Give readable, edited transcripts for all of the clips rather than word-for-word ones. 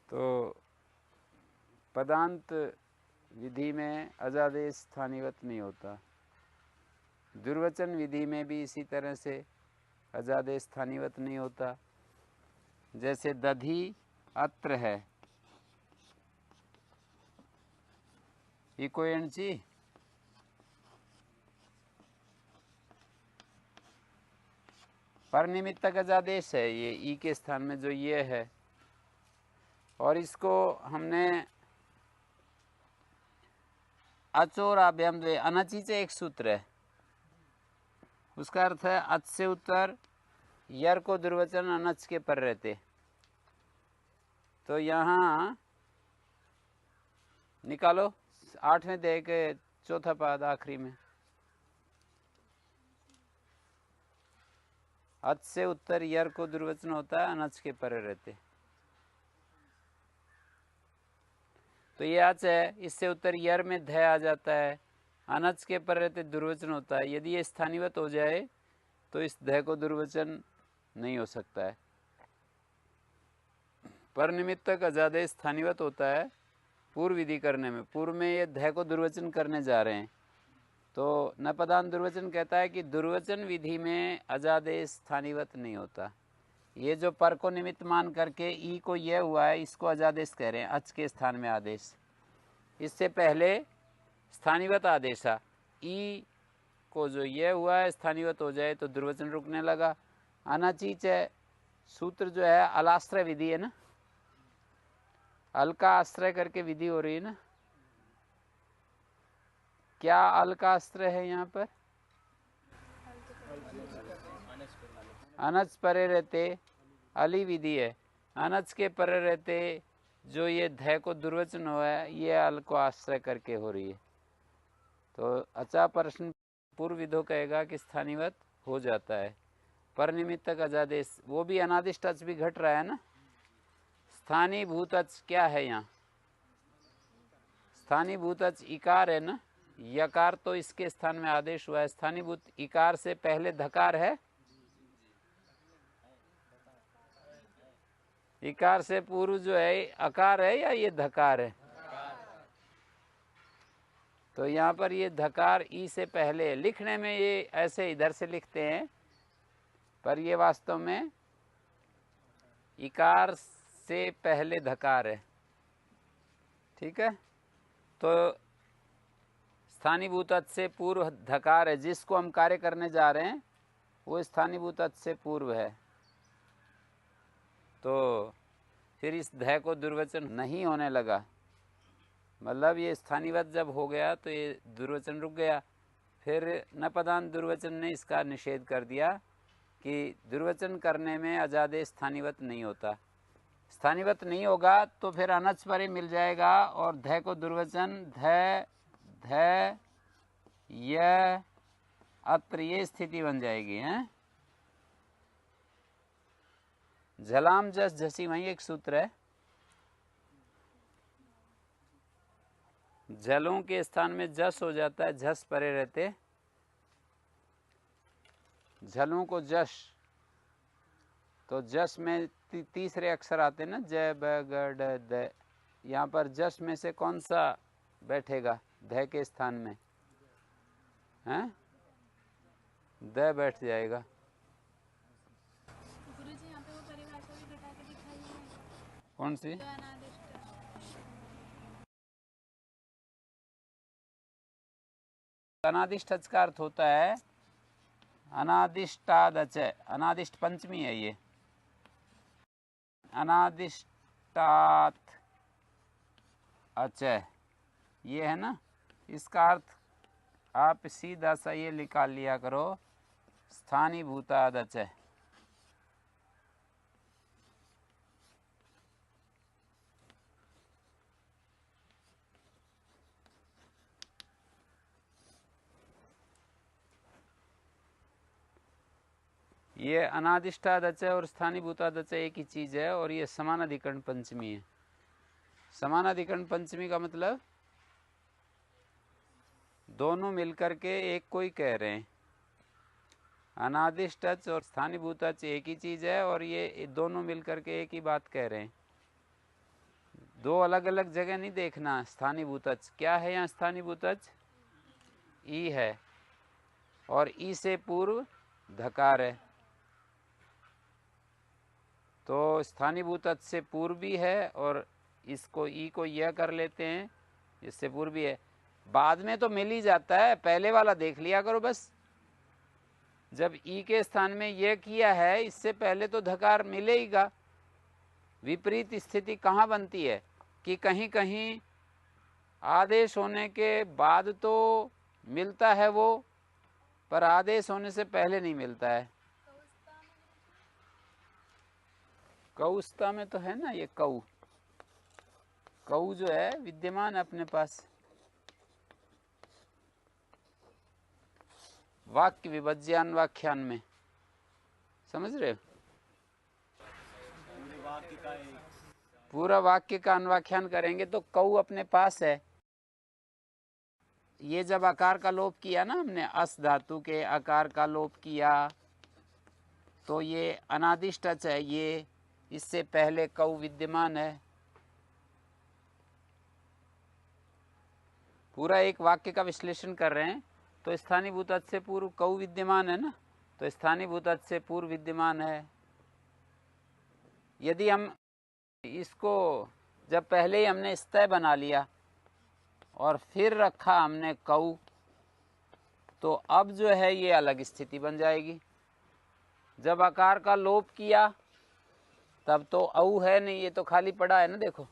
तो पदांत विधि में अजादेश स्थानीवत नहीं होता। दुर्वचन विधि में भी इसी तरह से अजादेश स्थानीवत नहीं होता। जैसे दधि अत्र है, इको एणची पर निमित्तक अजादेश है ये ई के स्थान में जो ये है, और इसको हमने अचोराभ्याम द्वे अनची से एक सूत्र है, उसका अर्थ है अच से उत्तर यर को दुर्वचन अनच के पर रहते। तो यहाँ निकालो 8वें अध्याय के चौथा पद आखिरी में, अच से उत्तर यर को दुर्वचन होता है, अनच के परे रहते। तो ये अच है, इससे उत्तर यर में ध आ जाता है, अनच के पर रहते दुर्वचन होता है। यदि ये स्थानीवत हो जाए तो इस ध को दुर्वचन नहीं हो सकता है। पर निमित्तक अजादेश स्थानीवत होता है पूर्व विधि करने में। पूर्व में ये ध को दुर्वचन करने जा रहे हैं, तो नपदान दुर्वचन कहता है कि दुर्वचन विधि में अजादेश स्थानीवत नहीं होता। ये जो पर को निमित्त मान करके ई को यह हुआ है, इसको अजादेश कह रहे हैं, अच के स्थान में आदेश। इससे पहले स्थानीवत आदेशा, ई को जो यह हुआ है स्थानीवत हो जाए तो दुर्वचन रुकने लगा। अनाचीच है सूत्र जो है अलाश्रय विधि है ना, अल का आश्रय करके विधि हो रही है ना। क्या अल का आश्रय है यहाँ पर? अनच परे रहते अली विधि है। अनच के परे रहते जो ये ध को दुर्वचन हुआ है, ये अल को आश्रय करके हो रही है। तो अचा प्रश्न पूर्व विधो कहेगा कि स्थानीवत हो जाता है। पर निमित्तक अजादेश, वो भी अनादिष्ट अच भी घट रहा है ना। स्थानीय भूत अच क्या है यहाँ? स्थानीय भूत अच इकार है ना, यकार तो इसके स्थान में आदेश हुआ है। स्थानीय भूत इकार से पहले धकार है, इकार से पूर्व जो है अकार है या ये धकार है? तो यहाँ पर ये धकार ई से पहले, लिखने में ये ऐसे इधर से लिखते हैं, पर ये वास्तव में इकार से पहले धकार है। ठीक है, तो स्थानीभूत अच से पूर्व धकार है, जिसको हम कार्य करने जा रहे हैं वो स्थानीभूत अच से पूर्व है। तो फिर इस ध को दुर्वचन नहीं होने लगा, मतलब ये स्थानीवत जब हो गया तो ये दुर्वचन रुक गया। फिर नपदान दुर्वचन ने इसका निषेध कर दिया कि दुर्वचन करने में अजादेश स्थानीवत नहीं होता। स्थानीवत नहीं होगा तो फिर अनच परे मिल जाएगा और ध को दुर्वचन ध ध य अत्र ये स्थिति बन जाएगी है। झलाम जस झसी वही एक सूत्र है, झलों के स्थान में जस हो जाता है, झस परे रहते झलों को जश, तो जस में तीसरे अक्षर आते ना, ज ब ग ड द। यहाँ पर जस में से कौन सा बैठेगा ध के स्थान में? हैं? द बैठ जाएगा। गुरुजी यहाँ पे वो परिभाषा भी घटा के दिखाई है। कौन सी? अनादिष्ट अच का अर्थ होता है अनादिष्टादच, अनादिष्ट पंचमी है ये, अनादिष्टात अच ये है ना। इसका अर्थ आप सीधा सा ये निकाल लिया करो, स्थानीय भूतादच। ये अनादिष्टादच और स्थानीय भूतादच एक ही चीज है, और ये समानाधिकरण पंचमी है। समानाधिकरण पंचमी का मतलब दोनों मिलकर के एक को ही कह रहे हैं। अनादिष्ट अच और स्थानीय भूत अच एक ही चीज है, और ये दोनों मिलकर के एक ही बात कह रहे हैं। दो अलग अलग जगह नहीं देखना। स्थानीभूतच क्या है यहाँ? स्थानीभूतच ई है और ई से पूर्व धकार है, तो स्थानीभूतच से पूर्व भी है और इसको ई को यह कर लेते हैं, इससे पूर्व भी है। बाद में तो मिल ही जाता है, पहले वाला देख लिया करो बस। जब ई के स्थान में यह किया है, इससे पहले तो धकार मिलेगा। विपरीत स्थिति कहाँ बनती है कि कहीं कहीं आदेश होने के बाद तो मिलता है वो, पर आदेश होने से पहले नहीं मिलता है। कौस्ता में तो है ना ये कऊ, कऊ जो है विद्यमान अपने पास। वाक्य विभज्यान व्याख्यान में समझ रहे हो? पूरा वाक्य का अनुव्याख्यान करेंगे तो कऊ अपने पास है। ये जब आकार का लोप किया ना हमने, अस धातु के आकार का लोप किया, तो ये अनादिष्टच है, ये इससे पहले कऊ विद्यमान है। पूरा एक वाक्य का विश्लेषण कर रहे हैं, तो स्थानीभूतच से पूर्व कऊ विद्यमान है ना, तो स्थानीभूतच से पूर्व विद्यमान है। यदि हम इसको जब पहले ही हमने स्तय बना लिया और फिर रखा हमने कऊ, तो अब जो है ये अलग स्थिति बन जाएगी। जब आकार का लोप किया तब तो औ है नहीं, ये तो खाली पड़ा है ना, देखो।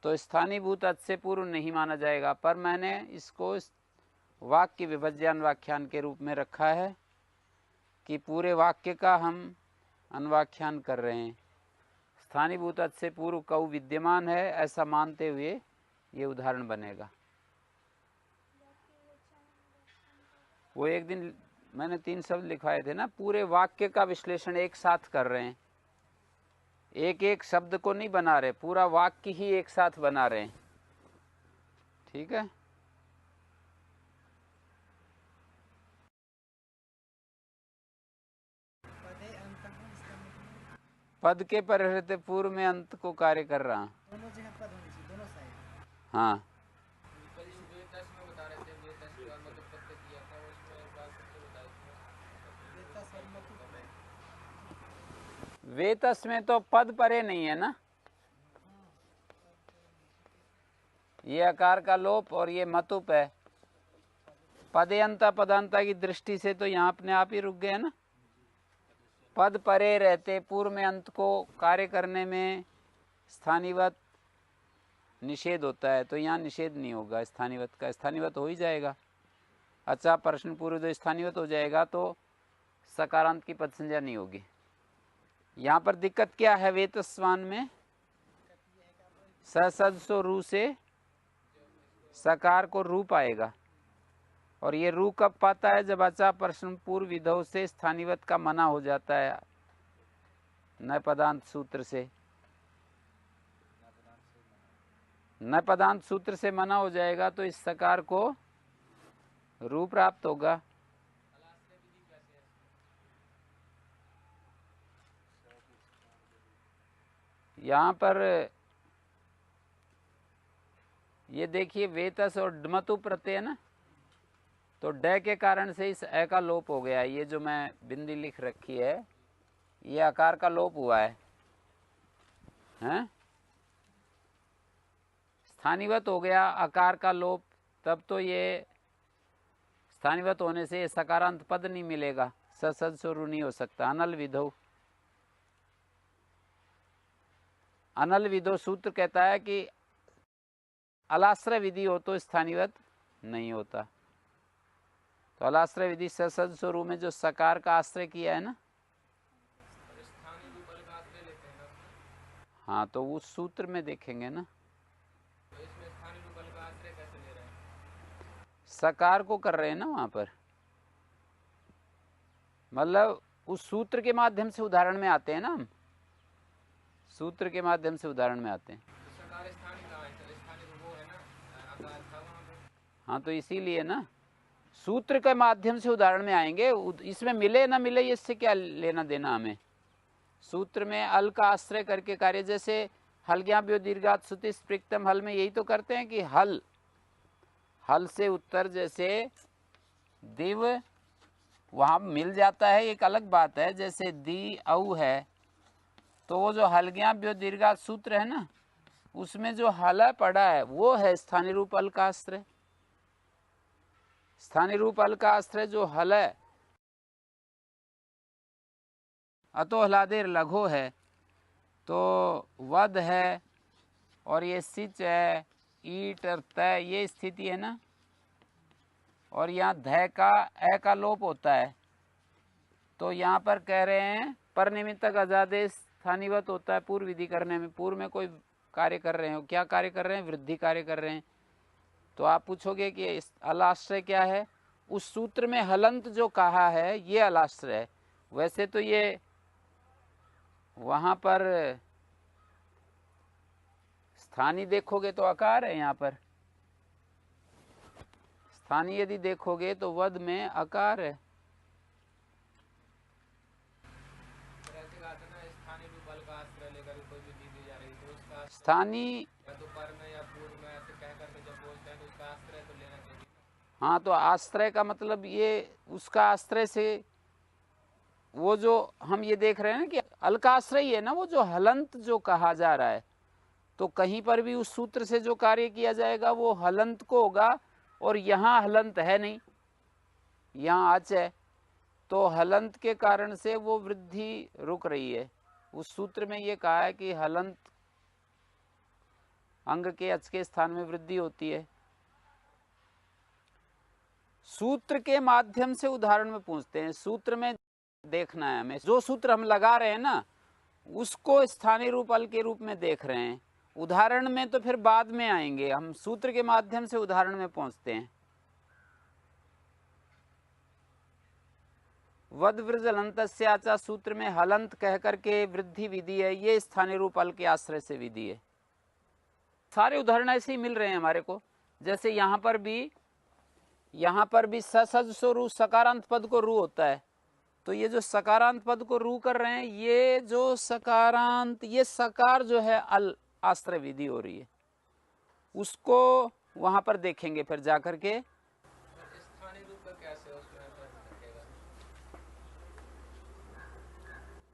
तो स्थानीभूतच से पूर्व नहीं माना जाएगा, पर मैंने इसको वाक्य विभज्यान व्याख्यान के रूप में रखा है कि पूरे वाक्य का हम अनुव्याख्यान कर रहे हैं। स्थानीभूतच से पूर्व कऊ विद्यमान है ऐसा मानते हुए ये उदाहरण बनेगा। वो एक दिन मैंने 3 शब्द लिखवाए थे ना, पूरे वाक्य का विश्लेषण एक साथ कर रहे हैं, एक एक शब्द को नहीं बना रहे, पूरा वाक्य ही एक साथ बना रहे हैं। ठीक है, पद के परिहृत पूर्व में अंत को कार्य कर रहा हूँ। हाँ, वेतस में तो पद परे नहीं है ना, ये आकार का लोप और ये मतुप है। पदेयंता पदांता की दृष्टि से तो यहाँ अपने आप ही रुक गए ना। पद परे रहते पूर्व में अंत को कार्य करने में स्थानीवत निषेध होता है, तो यहाँ निषेध नहीं होगा स्थानीवत का, स्थानीवत हो ही जाएगा। अच्छा, प्रश्न पूर्व जो स्थानीवत हो जाएगा तो सकारांत की पद संज्ञा नहीं होगी। यहाँ पर दिक्कत क्या है? वेतस्वान में ससदसो रू से सकार को रू पाएगा, और ये रू कब पाता है? जब अचा प्रश्न पूर्व विधौ से स्थानीवत का मना हो जाता है, न पदांत सूत्र से। न पदांत सूत्र से मना हो जाएगा तो इस सकार को रू प्राप्त होगा। यहाँ पर ये देखिए वेतस और डमतु प्रत्यय ना, तो ड के कारण से इस ए का लोप हो गया। ये जो मैं बिंदी लिख रखी है ये आकार का लोप हुआ है, हैं? स्थानीवत हो गया आकार का लोप, तब तो ये स्थानीवत होने से ये सकारांत पद नहीं मिलेगा, ससदसुरु नहीं हो सकता। अनल विधो, अनल विधो सूत्र कहता है कि अलाश्रय विधि हो तो स्थानीवत नहीं होता। तो अलाश्रय विधि ससदसुरु में जो सकार का आश्रय किया है ना, हाँ, तो उस सूत्र में देखेंगे ना, सकार को कर रहे हैं ना वहां पर, मतलब उस सूत्र के माध्यम से उदाहरण में आते हैं ना हम, सूत्र के माध्यम से उदाहरण में आते हैं। हाँ, तो इसीलिए ना सूत्र के माध्यम से उदाहरण में आएंगे। इसमें मिले ना मिले इससे क्या लेना देना हमें। सूत्र में अल का आश्रय करके कार्य, जैसे हल्ग्याभ्यो दीर्घात सुति स्पृक्तम, हल में यही तो करते हैं कि हल, हल से उत्तर जैसे दिव वहाँ मिल जाता है, एक अलग बात है। जैसे दी औ है तो वो जो हल्ग्याभ्यो दीर्घात सूत्र है ना, उसमें जो हल पड़ा है वो है स्थानीय रूप अल का आश्रय। स्थानीय रूप अल का आश्रय जो हल है, अतो हलादेर लघो है, तो वध है और ये सिच है, ईट और तय, ये स्थिति है ना। और यहाँ ध का ए का लोप होता है, तो यहाँ पर कह रहे हैं पर निमित्तक अजादेश स्थानीवत होता है पूर्व विधि करने में। पूर्व में कोई कार्य कर रहे हो, क्या कार्य कर रहे हैं? वृद्धि कार्य कर रहे हैं। तो आप पूछोगे कि अलाश्रय क्या है? उस सूत्र में हलंत जो कहा है ये अलाश्रय है। वैसे तो ये वहाँ पर स्थानीय देखोगे तो आकार है, यहाँ पर स्थानीय यदि देखोगे तो वध में आकार है। स्थानीय हाँ, तो आश्रय का मतलब ये उसका आश्रय से वो जो हम ये देख रहे हैं ना कि अल्काश्रय है ना, वो जो हलंत जो कहा जा रहा है, तो कहीं पर भी उस सूत्र से जो कार्य किया जाएगा वो हलंत को होगा। और यहाँ हलंत है नहीं, यहाँ आच है, तो हलंत के कारण से वो वृद्धि रुक रही है। उस सूत्र में ये कहा है कि हलंत अंग के अच के स्थान में वृद्धि होती है। सूत्र के माध्यम से उदाहरण में पूछते हैं। सूत्र में देखना है हमें, जो सूत्र हम लगा रहे हैं ना उसको स्थानीय रूप अल के रूप में देख रहे हैं। उदाहरण में तो फिर बाद में आएंगे, हम सूत्र के माध्यम से उदाहरण में पहुंचते हैं। वद वृज हलंतस्य आचा सूत्र में हलंत कह करके वृद्धि विधि है, ये स्थानीय रूप अल के आश्रय से विधि है। सारे उदाहरण ऐसे ही मिल रहे हैं हमारे को। जैसे यहाँ पर भी ससज सो रू सकारांत पद को रू होता है, तो ये जो सकारांत पद को रू कर रहे हैं, ये जो सकारांत, ये सकार जो है अल आश्रय विधि हो रही है, उसको वहां पर देखेंगे फिर जाकर के। स्थानीय रूप का कैसे उसमें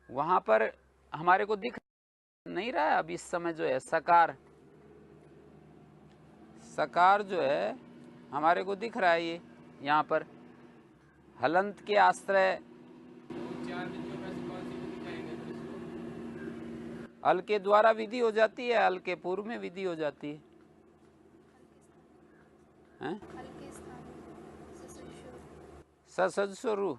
वहां पर हमारे को दिख नहीं रहा है अब इस समय जो है सकार, सकार जो है हमारे को दिख रहा है। ये यहाँ पर हलंत के आश्रय अल के द्वारा विधि हो जाती है, अल के पूर्व में विधि हो जाती है। हैं? ससज स्वरू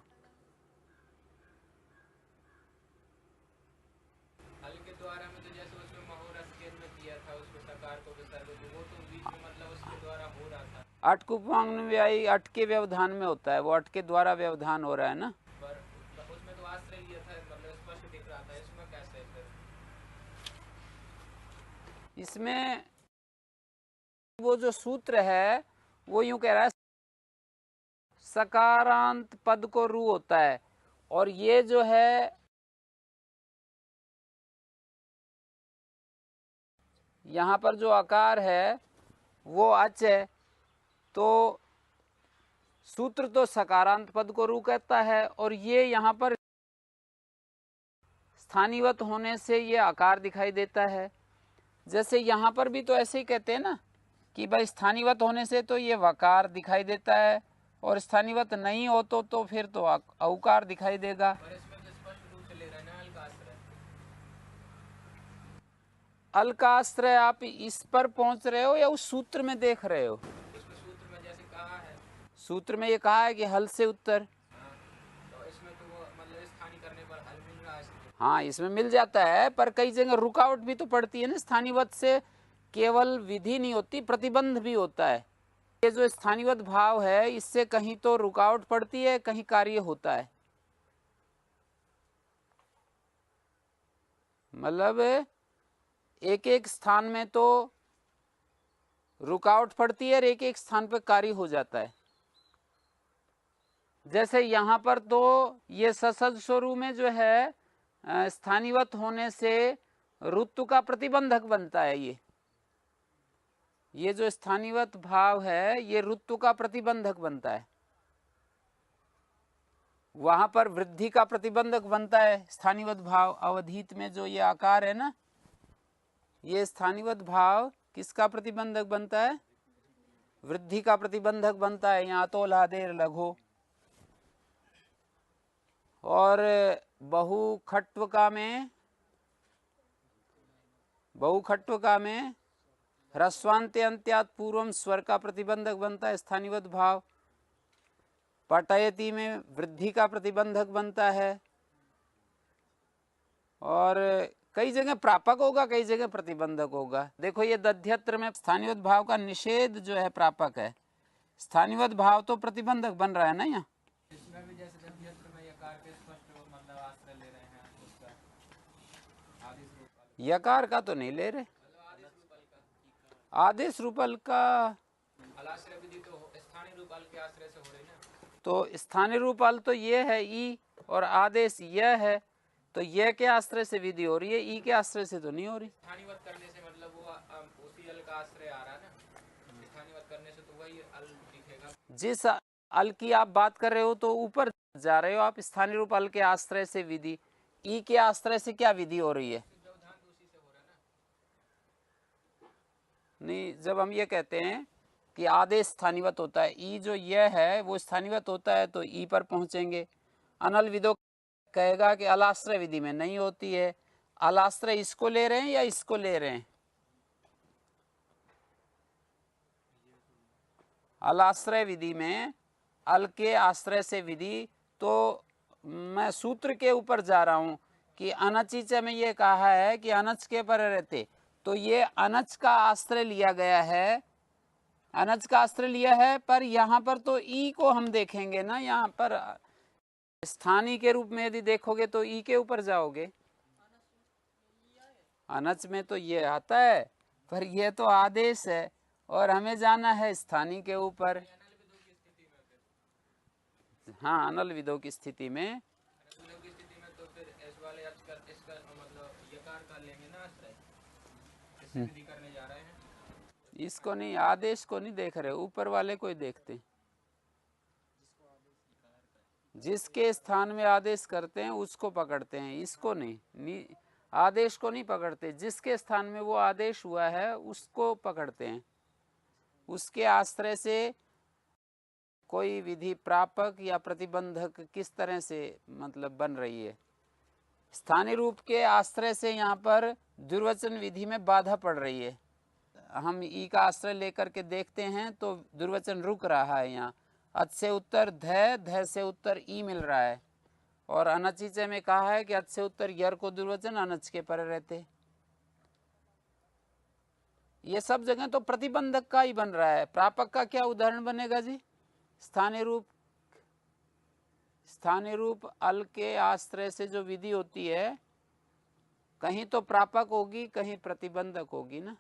हल के द्वारा में तो जैसे उसमें महोरस के में दिया था, उसमें सकार को विसर्ग, वो तो बीच में मतलब उसके द्वारा हो रहा था। अट कुपांग अट के व्यवधान में होता है, वो अट के द्वारा व्यवधान हो रहा है ना। पर उसमें तो आश्रय लिया था, मतलब स्पष्ट दिख रहा था। इसमें कैसे फिर? इसमें वो जो सूत्र है वो यूं कह रहा है सकारांत पद को रू होता है, और ये जो है यहाँ पर जो आकार है वो अच है, तो सूत्र तो सकारांत पद को रू कहता है, और ये यहाँ पर स्थानीवत होने से ये आकार दिखाई देता है। जैसे यहाँ पर भी तो ऐसे ही कहते हैं ना कि भाई स्थानीवत होने से तो ये वकार दिखाई देता है, और स्थानीवत नहीं हो तो फिर तो औकार दिखाई देगा। पर इसमें तो स्पष्ट रूप से ले रहा है ना अल का आश्रय। अल का आश्रय आप इस पर पहुंच रहे हो या उस सूत्र में देख रहे हो? उसमें सूत्र में जैसे कहा है, सूत्र में ये कहा है कि हल से उत्तर। तो इसमें तो वो मतलब स्थानीय करने पर हल मिल रहा है। हाँ, इसमें मिल जाता है, पर कई जगह रुकावट भी तो पड़ती है ना। स्थानीवत से केवल विधि नहीं होती, प्रतिबंध भी होता है। ये जो स्थानीवत भाव है इससे कहीं तो रुकावट पड़ती है, कहीं कार्य होता है। मतलब एक एक स्थान में तो रुकावट पड़ती है और एक एक स्थान पर कार्य हो जाता है। जैसे यहाँ पर तो ये ससज स्वरू में जो है स्थानीवत होने से ऋतु का प्रतिबंधक बनता है। ये जो स्थानिवत भाव है ये ऋतु का प्रतिबंधक बनता है। वहां पर वृद्धि का प्रतिबंधक बनता है स्थानिवत भाव। अवधीत में जो ये आकार है ना, ये स्थानिवत भाव किसका प्रतिबंधक बनता है? वृद्धि का प्रतिबंधक बनता है। यहाँ तो लादेर लघु। और बहुखट्वका में ह्रस्वान्ते अंत्यात पूर्वम स्वर का प्रतिबंधक बनता है स्थानिवत भाव। पटयति में वृद्धि का प्रतिबंधक बनता है। और कई जगह प्रापक होगा, कई जगह प्रतिबंधक होगा। देखो ये दध्यत्र में स्थानिवत भाव का निषेध जो है प्रापक है, स्थानिवत भाव तो प्रतिबंधक बन रहा है ना। यहाँ इसमें भी जैसे दध्यत्र में यकार के स्पष्ट मतलब आश्रय ले रहे हैं उसका आदेश रूप यकार का तो नहीं ले रहे, आदेश रूपल का अलाश्रय विधि तो स्थानीय रूप अल के आश्रय से हो रही ना। तो स्थानीय रूप अल तो ये है ई, और आदेश यह है, तो यह के आश्रय से विधि हो रही है, ई के आश्रय से तो नहीं हो रही। स्थानीयवत करने से मतलब वो उसी अल का आश्रय आ रहा है ना। स्थानीयवत करने से तो वही अल दिखेगा। जिस अल की आप बात कर रहे हो तो ऊपर जा रहे हो आप। स्थानीय रूप अल के आश्रय से विधि, ई के आश्रय से क्या विधि हो रही है? व्यवधान तो उसी से हो रहा है ना। नहीं, जब हम ये कहते हैं कि आदेश स्थानीवत होता है, ई जो यह है वो स्थानीवत होता है, तो ई पर पहुंचेंगे। अनल विदो कहेगा कि अलाश्रय विधि में नहीं होती है। अलाश्रय इसको ले रहे हैं या इसको ले रहे हैं? अलाश्रय विधि में अल के आश्रय से विधि, तो मैं सूत्र के ऊपर जा रहा हूं कि अनचिच में ये कहा है कि अनच के पर रहते, तो ये अनच का आश्रय लिया गया है, अनच का आश्रय लिया है। पर यहाँ पर तो ई को हम देखेंगे ना, यहाँ पर स्थानीय के रूप में यदि देखोगे तो ई के ऊपर जाओगे। अनच में तो ये आता है, पर ये तो आदेश है और हमें जाना है स्थानीय के ऊपर। हाँ, अनल विदो की स्थिति में तो फिर एस वाले इसका मतलब यकार का लेंगे ना आश्रय। इससे विधि करने जा रहे हैं। इसको नहीं, आदेश को नहीं देख रहे, ऊपर वाले को ही देखते हैं। जिसके स्थान में आदेश करते हैं उसको पकड़ते हैं, इसको नहीं, आदेश को नहीं पकड़ते। जिसके स्थान में वो आदेश हुआ है उसको पकड़ते हैं। उसके आश्रय से कोई विधि प्रापक या प्रतिबंधक किस तरह से मतलब बन रही है। स्थानीय रूप के आश्रय से यहाँ पर दुर्वचन विधि में बाधा पड़ रही है। हम ई का आश्रय लेकर के देखते हैं तो दुर्वचन रुक रहा है। यहाँ अच से उत्तर ध, ध से उत्तर ई मिल रहा है। और अनचिचे में कहा है कि अच से उत्तर यर को दुर्वचन अनच के पर रहते। ये सब जगह तो प्रतिबंधक का ही बन रहा है। प्रापक का क्या उदाहरण बनेगा जी? स्थानीय रूप अल के आश्रय से जो विधि होती है, कहीं तो प्रापक होगी, कहीं प्रतिबंधक होगी ना।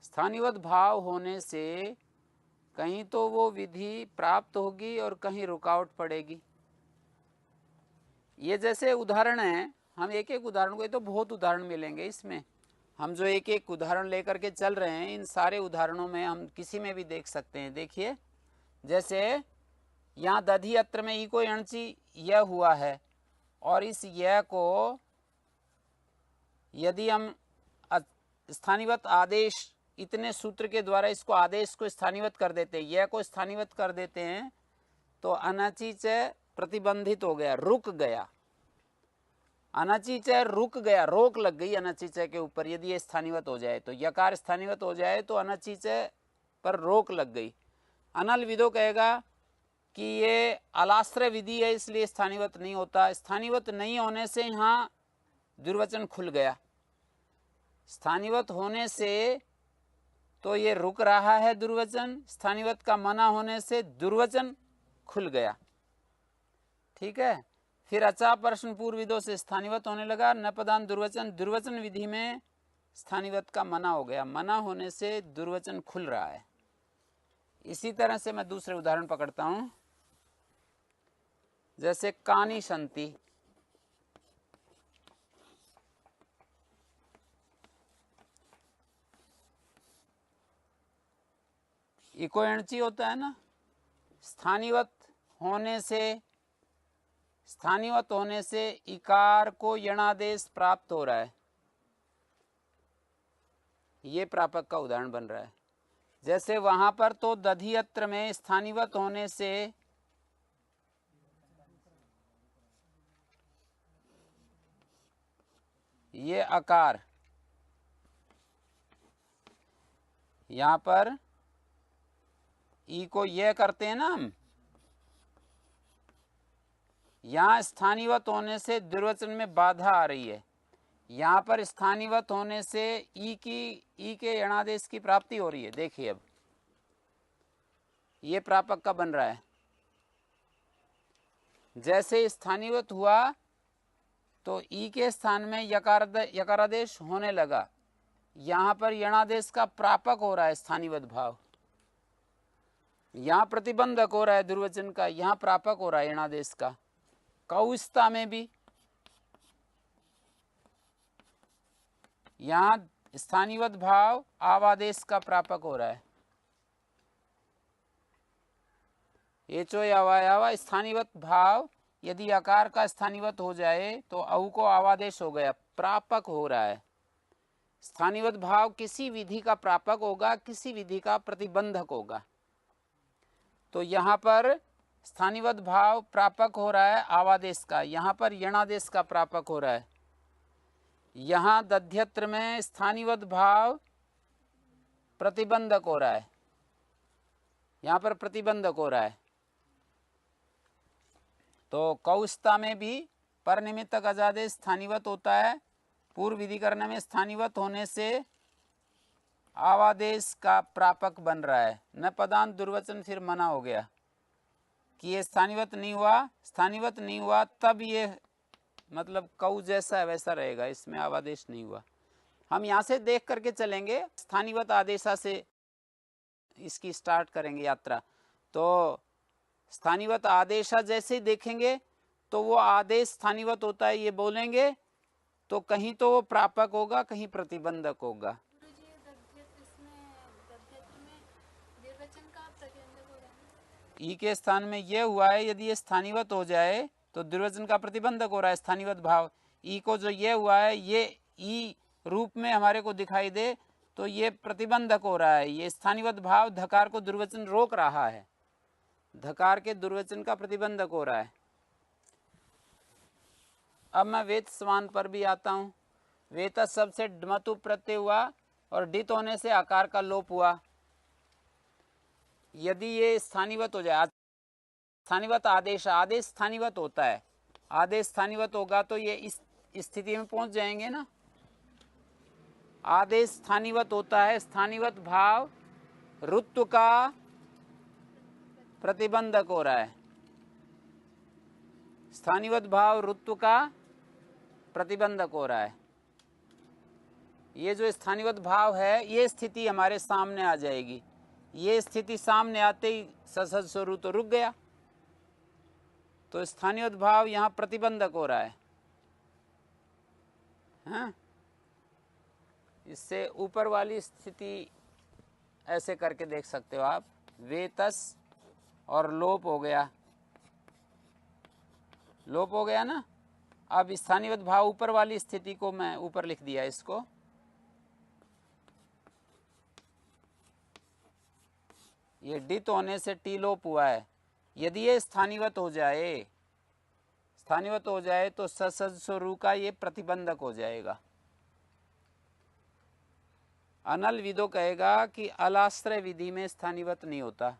स्थानीवत भाव होने से कहीं तो वो विधि प्राप्त होगी और कहीं रुकावट पड़ेगी। ये जैसे उदाहरण है, हम एक एक उदाहरण को, तो बहुत उदाहरण मिलेंगे इसमें। हम जो एक एक उदाहरण लेकर के चल रहे हैं, इन सारे उदाहरणों में हम किसी में भी देख सकते हैं। देखिए, जैसे यहाँ दधि अत्र में ई को यणची यह हुआ है, और इस यह को यदि हम स्थानीवत आदेश इतने सूत्र के द्वारा इसको आदेश को स्थानीवत कर देते हैं, यह को स्थानीवत कर देते हैं, तो अनचिच प्रतिबंधित हो गया, रुक गया। अनचिच रुक गया, रोक लग गई अनचिच के ऊपर। यदि ये स्थानीवत हो जाए तो, यकार स्थानीवत हो जाए तो अनचिच पर रोक लग गई। अनल विदो कहेगा कि ये अलाश्रय विधि है इसलिए स्थानीवत नहीं होता। स्थानीवत नहीं होने से यहाँ दुर्वचन खुल गया। स्थानीवत होने से तो ये रुक रहा है दुर्वचन, स्थानीवत का मना होने से दुर्वचन खुल गया। ठीक है। फिर अचा प्रश्न पूर्व विदो से स्थानीवत होने लगा, नपदान दुर्वचन, दुर्वचन विधि में स्थानीवत का मना हो गया। मना होने से दुर्वचन खुल रहा है। इसी तरह से मैं दूसरे उदाहरण पकड़ता हूं, जैसे कानी संति। इको एणची होता है ना, स्थानीवत होने से इकार को यणादेश प्राप्त हो रहा है, ये प्रापक का उदाहरण बन रहा है। जैसे वहां पर तो दधियत्र में स्थानीवत होने से ये अकार, यहां पर ई को ये करते हैं ना हम, यहां स्थानीवत होने से द्विवचन में बाधा आ रही है, यहां पर स्थानीवत होने से ई के यणादेश की प्राप्ति हो रही है। देखिए अब ये प्रापक का बन रहा है। जैसे स्थानीवत हुआ तो ई के स्थान में यकारादेश होने लगा, यहां पर यणादेश का प्रापक हो रहा है स्थानीवत भाव, यहां प्रतिबंधक हो रहा है दुर्वचन का, यहां प्रापक हो रहा है यणादेश का। कौस्ता में भी यहां स्थानीवत भाव आवादेश का प्रापक हो रहा है। एचो यावा स्थानीवत भाव यदि आकार का स्थानीवत हो जाए तो औ को आवादेश हो गया, प्रापक हो रहा है। स्थानीवत भाव किसी विधि का प्रापक होगा, किसी विधि का प्रतिबंधक होगा। तो यहाँ पर स्थानीवत भाव प्रापक हो रहा है आवादेश का, यहाँ पर यणादेश का प्रापक हो रहा है। यहाँ दध्यत्र में स्थानीवत भाव प्रतिबंधक हो रहा है, यहाँ पर प्रतिबंधक हो रहा है। तो कौस्ता में भी पर निमित्तक अजादेश स्थानीवत होता है, पूर्व विधिकरण में स्थानीवत होने से आवादेश का प्रापक बन रहा है। न पदांत दुर्वचन फिर मना हो गया कि ये स्थानीवत नहीं हुआ तब ये मतलब कऊ जैसा है वैसा रहेगा, इसमें आवादेश नहीं हुआ। हम यहाँ से देख करके चलेंगे, स्थानीवत आदेशा से इसकी स्टार्ट करेंगे यात्रा। तो स्थानीवत आदेशा जैसे ही देखेंगे तो वो आदेश स्थानीवत होता है ये बोलेंगे तो कहीं तो वो प्रापक होगा, कहीं प्रतिबंधक होगा। गुरुजी दध्यत्र में द्विवचन का प्रतिबंधक हो रहा है। ई के स्थान में ये हुआ है, यदि ये स्थानीवत हो जाए तो द्विवचन का प्रतिबंधक हो रहा है स्थानीवत भाव। ई को जो ये हुआ है ये ई रूप में हमारे को दिखाई दे तो ये प्रतिबंधक हो रहा है, ये स्थानीवत भाव धकार को दुर्वचन रोक रहा है, धकार के दुर्वचन का प्रतिबंधक हो रहा है। अब मैं वेत समान पर भी आता हूँ। वेत शब्द से डमतु प्रत्यय हुआ और डित होने से आकार का लोप हुआ। यदि ये स्थानीवत हो जाए, स्थानीवत आदेश स्थानीवत होता है, आदेश स्थानीवत होगा तो ये इस स्थिति में पहुंच जाएंगे ना। आदेश स्थानीवत होता है, स्थानीवत भाव ऋत्व का प्रतिबंधक हो रहा है, स्थानीवत भाव ऋत्व का प्रतिबंधक हो रहा है। ये जो स्थानीवत भाव है ये स्थिति हमारे सामने आ जाएगी। ये स्थिति सामने आते ही ससद स्वरू तो रुक गया, तो स्थानीवत भाव यहाँ प्रतिबंधक हो रहा है। हाँ? इससे ऊपर वाली स्थिति ऐसे करके देख सकते हो आप, वेतस और लोप हो गया, लोप हो गया ना। अब स्थानीवत भाव ऊपर वाली स्थिति को मैं ऊपर लिख दिया, इसको ये डित होने से टी लोप हुआ है। यदि ये स्थानीवत हो जाए तो ससज स्वरू का ये प्रतिबंधक हो जाएगा। अनल विदो कहेगा कि अलाश्रय विधि में स्थानीवत नहीं होता।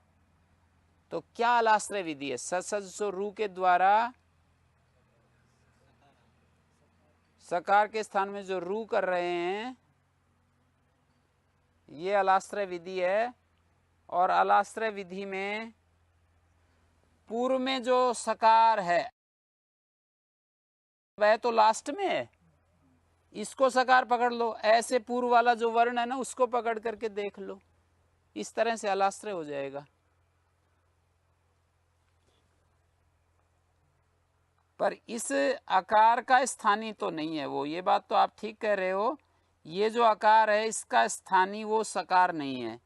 तो क्या अलाश्रय विधि है? ससज स्वरू के द्वारा सकार के स्थान में जो रू कर रहे हैं ये अलाश्रय विधि है। और अलाश्रय विधि में पूर्व में जो सकार है वह तो लास्ट में है, इसको सकार पकड़ लो, ऐसे पूर्व वाला जो वर्ण है ना उसको पकड़ करके देख लो, इस तरह से अलाश्रय हो जाएगा। पर इस आकार का स्थानीय तो नहीं है वो, ये बात तो आप ठीक कह रहे हो। ये जो आकार है इसका स्थानीय वो सकार नहीं है।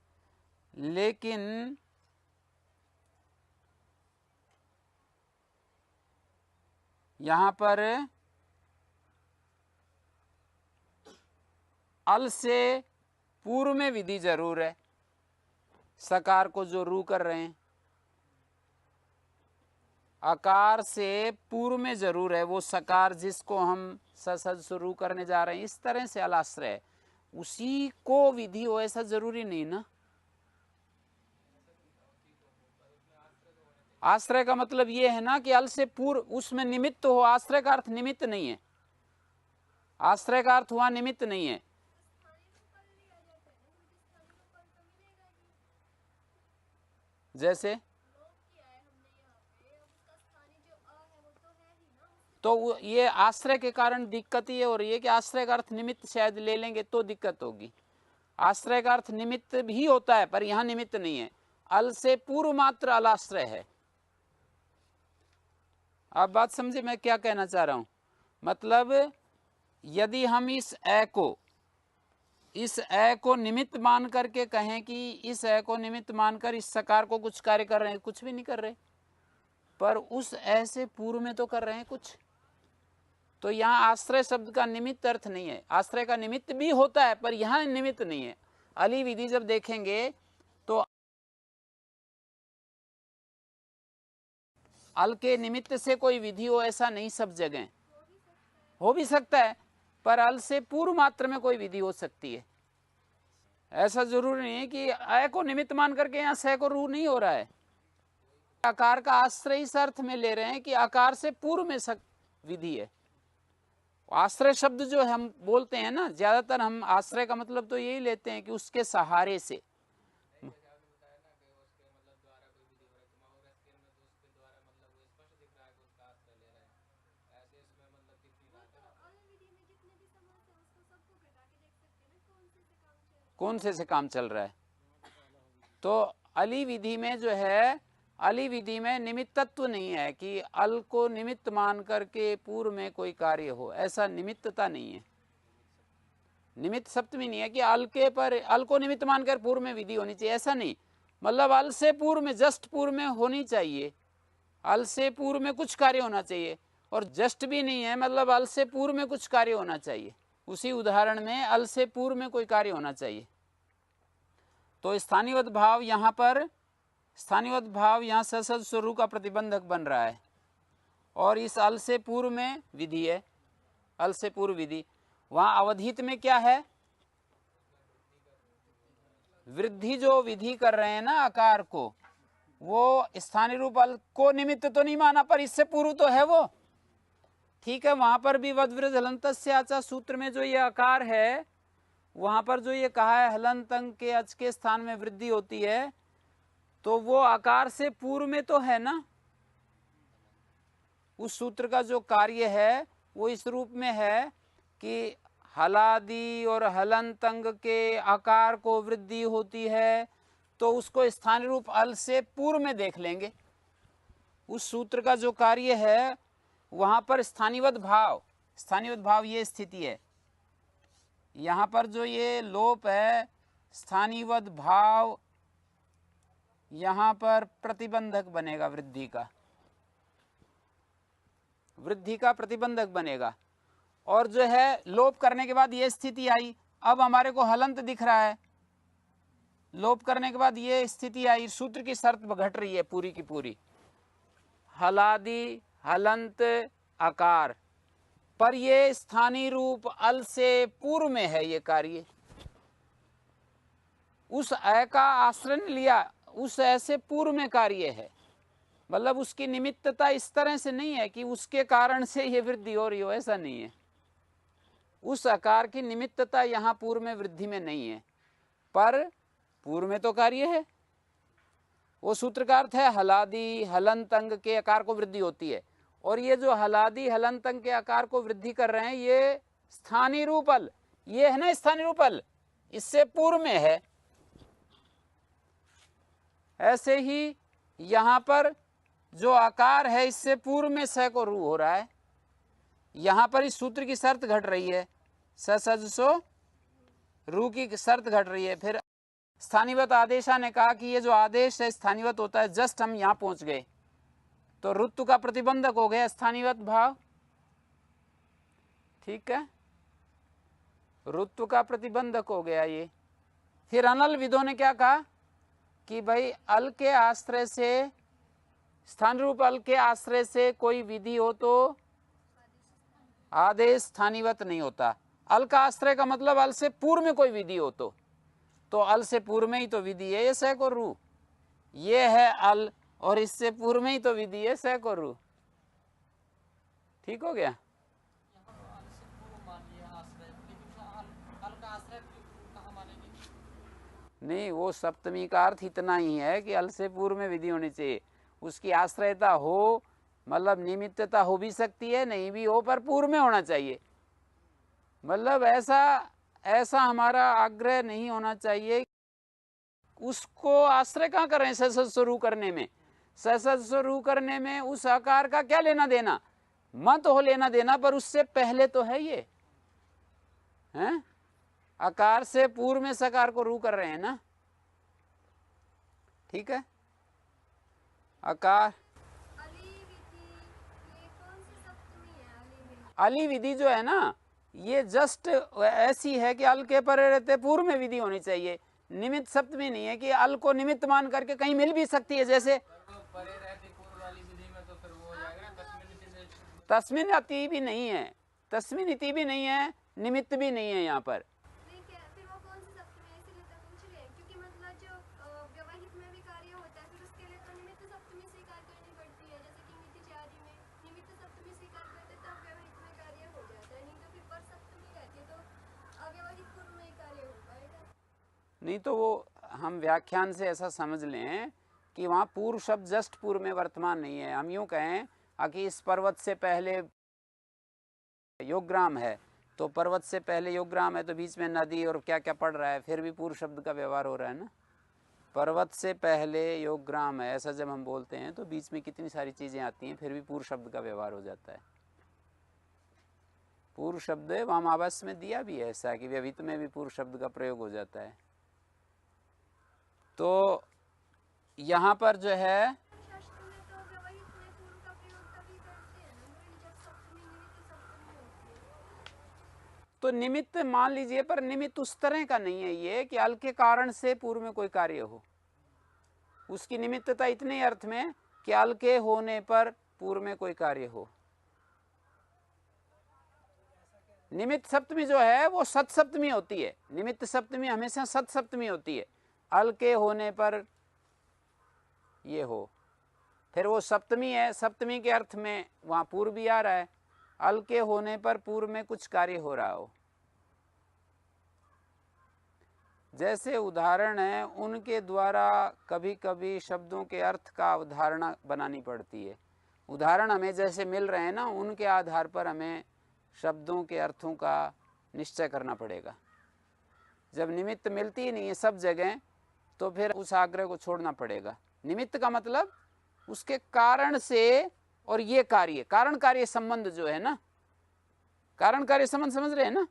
लेकिन यहाँ पर अल से पूर्व में विधि जरूर है। सकार को जो रू कर रहे हैं, आकार से पूर्व में जरूर है वो सकार जिसको हम ससज शुरू करने जा रहे हैं। इस तरह से अलाश्रय है, उसी को विधि हो ऐसा जरूरी नहीं ना। आश्रय का मतलब ये है ना कि अल से पूर्व उसमें निमित्त हो। आश्रय का अर्थ निमित्त नहीं है। आश्रय का अर्थ हुआ निमित्त नहीं है। जैसे तो ये आश्रय के कारण दिक्कत ये हो रही है कि आश्रय का अर्थ निमित्त शायद ले लेंगे तो दिक्कत होगी। आश्रय का अर्थ निमित्त भी होता है पर यहां निमित्त नहीं है। अल से पूर्व मात्र अलाश्रय है। आप बात समझे मैं क्या कहना चाह रहा हूं? मतलब यदि हम इस ए को निमित्त मान करके कहें कि इस ए को निमित्त मानकर इस सकार को कुछ कार्य कर रहे हैं, कुछ भी नहीं कर रहे, पर उस ए से पूर्व में तो कर रहे हैं कुछ। तो यहाँ आश्रय शब्द का निमित्त अर्थ नहीं है। आश्रय का निमित्त भी होता है पर यहाँ निमित्त नहीं है। अली विधि जब देखेंगे तो अल के निमित्त से कोई विधि हो ऐसा नहीं, सब जगह हो भी सकता है पर अल से पूर्व मात्र में कोई विधि हो सकती है। ऐसा जरूरी नहीं है कि अ को निमित्त मान करके यहाँ से को रू नहीं हो रहा है। आकार का आश्रय इस अर्थ में ले रहे हैं कि आकार से पूर्व में विधि है। आश्रय शब्द जो हम बोलते हैं ना, ज्यादातर हम आश्रय का मतलब तो यही लेते हैं कि उसके सहारे से। कौन से काम चल रहा है? तो अली विधि में जो है, अली विधि में निमित्तत्व नहीं है कि अल को निमित्त मान करके पूर्व में कोई कार्य हो, ऐसा निमित्तता नहीं है। निमित्त सप्तमी नहीं है कि अल के पर अल को निमित्त मानकर पूर्व में विधि होनी चाहिए, ऐसा नहीं। मतलब अल से पूर्व में, जस्ट पूर्व में होनी चाहिए। अल से पूर्व में कुछ कार्य होना चाहिए, और जस्ट भी नहीं है, मतलब अल से पूर्व में कुछ कार्य होना चाहिए। उसी उदाहरण में अल से पूर्व में कोई कार्य होना चाहिए। तो स्थानीयवत भाव यहाँ पर, स्थानीयवत भाव यहाँ ससज स्वरू का प्रतिबंधक बन रहा है, और इस अल से पूर्व में विधि है, अल से पूर्व विधि। वहाँ अवधित में क्या है? वृद्धि जो विधि कर रहे हैं ना आकार को, वो स्थानीय रूप अल को निमित्त तो नहीं माना पर इससे पूर्व तो है वो, ठीक है। वहां पर भी वद्वृद्ध हलंतस्य आचा सूत्र में जो ये आकार है, वहां पर जो ये कहा है हलंत अंग के अच के स्थान में वृद्धि होती है, तो वो आकार से पूर्व में तो है ना। उस सूत्र का जो कार्य है वो इस रूप में है कि हलादि और हलंत अंग के आकार को वृद्धि होती है, तो उसको स्थानीय रूप अल से पूर्व में देख लेंगे। उस सूत्र का जो कार्य है वहां पर स्थानीयवत भाव, स्थानीयवत भाव ये स्थिति है। यहाँ पर जो ये लोप है स्थानीयवत भाव, यहाँ पर प्रतिबंधक बनेगा, वृद्धि का प्रतिबंधक बनेगा। और जो है लोप करने के बाद ये स्थिति आई, अब हमारे को हलंत दिख रहा है। लोप करने के बाद ये स्थिति आई, सूत्र की शर्त घट रही है पूरी की पूरी, हलादि हलंत आकार, पर ये स्थानीय रूप अल से पूर्व में है। ये कार्य उस अ का आश्रय लिया, उस अ से पूर्व में कार्य है। मतलब उसकी निमित्तता इस तरह से नहीं है कि उसके कारण से ये वृद्धि हो रही हो, ऐसा नहीं है। उस आकार की निमित्तता यहाँ पूर्व में वृद्धि में नहीं है, पर पूर्व में तो कार्य है। वो सूत्र का अर्थ है हलादि हलंत अंग के आकार को वृद्धि होती है, और ये जो हलादि हलंत अंग के आकार को वृद्धि कर रहे हैं ये स्थानीय रूपल, ये है ना स्थानीय रूपल, इससे पूर्व में है। ऐसे ही यहाँ पर जो आकार है इससे पूर्व में स को रू हो रहा है। यहाँ पर इस सूत्र की शर्त घट रही है, ससज सो रू की शर्त घट रही है। फिर स्थानीवत आदेशा ने कहा कि ये जो आदेश है स्थानीवत होता है, जस्ट हम यहाँ पहुंच गए तो ऋतु का प्रतिबंधक हो गया स्थानीवत भाव, ठीक है, ऋतु का प्रतिबंधक हो गया ये। फिर अनल विदों ने क्या कहा कि भाई अल के आश्रय से, स्थान रूप अल के आश्रय से कोई विधि हो तो आदेश स्थानीवत नहीं होता। अल का आश्रय का मतलब अल से पूर्व में कोई विधि हो तो अल से पूर्व में ही तो विधि है ये सैक और रू, ये है अल और इससे पूर्व में ही तो विधि है सैक और रू, ठीक हो गया। नहीं, वो सप्तमी का अर्थ इतना ही है कि अल से पूर्व में विधि होनी चाहिए, उसकी आश्रयता हो, मतलब निमित्तता हो भी सकती है नहीं भी हो, पर पूर्व में होना चाहिए। मतलब ऐसा हमारा आग्रह नहीं होना चाहिए। उसको आश्रय कहाँ कर रहे हैं ससद शुरू करने में, ससद शुरू करने में उस आकार का क्या लेना देना, मत हो लेना देना, पर उससे पहले तो है ये हैं, आकार से पूर्व में सकार को रू कर रहे हैं ना, ठीक है। आकार अली विधि जो है ना, ये जस्ट ऐसी है कि अल के परे रहते पूर्व में विधि होनी चाहिए, निमित्त सप्तमी नहीं है कि अल को निमित्त मान करके कहीं मिल भी सकती है। जैसे परे रहते पूर्व वाली विधि में तो फिर वो हो जाएगा तस्मिन अति भी नहीं है, तस्मिन इति भी नहीं है, निमित्त भी नहीं है यहाँ पर। फिर वो कौन सी सप्तमी है, इसीलिए तो पूछ रहे हैं, क्योंकि मतलब जो व्यवहित में भी कार्य होता है फिर उसके लिए तो निमित्त सप्तमी स्वीकार करनी पड़ती है, जैसे कि मिति चारी में निमित्त सप्तमी स्वीकार करते तब व्यवहित में कार्य हो जाता है, नहीं तो फिर पर सप्तमी रहती तो अव्यवहित पूर्व में ही कार्य हो पाएगा। नहीं तो वो हम व्याख्यान से ऐसा समझ लें कि वहाँ पूर्व शब्द जस्ट पूर्व में वर्तमान नहीं है। हम यूँ कहें कि इस पर्वत से पहले योगग्राम है तो पर्वत से पहले योगग्राम है तो बीच में नदी और क्या क्या पड़ रहा है, फिर भी पूर्व शब्द का व्यवहार हो रहा है ना। पर्वत से पहले योगग्राम है ऐसा जब हम बोलते हैं तो बीच में कितनी सारी चीज़ें आती हैं, फिर भी पूर्व शब्द का व्यवहार हो जाता है। पूर्व शब्द वामावास में दिया भी है ऐसा कि व्यवहित में भी पूर्व शब्द का प्रयोग हो जाता है। तो यहाँ पर जो है तो निमित्त मान लीजिए, पर निमित्त उस तरह का नहीं है ये कि अल के कारण से पूर्व में कोई कार्य हो। उसकी निमित्तता इतने अर्थ में कि अल के होने पर पूर्व में कोई कार्य हो। निमित्त सप्तमी जो है वो सत सप्तमी होती है, निमित्त सप्तमी हमेशा सत सप्तमी होती है, अल के होने पर ये हो, फिर वो सप्तमी है, सप्तमी के अर्थ में वहाँ पूर्व भी आ रहा है, अल के होने पर पूर्व में कुछ कार्य हो रहा हो। जैसे उदाहरण है, उनके द्वारा कभी कभी शब्दों के अर्थ का अवधारणा बनानी पड़ती है। उदाहरण हमें जैसे मिल रहे हैं ना, उनके आधार पर हमें शब्दों के अर्थों का निश्चय करना पड़ेगा। जब निमित्त मिलती ही नहीं है सब जगह तो फिर उस आग्रह को छोड़ना पड़ेगा। निमित्त का मतलब उसके कारण से, और ये कार्य कारण कार्य संबंध जो है ना, कारण कार्य संबंध समझ रहे हैं ना,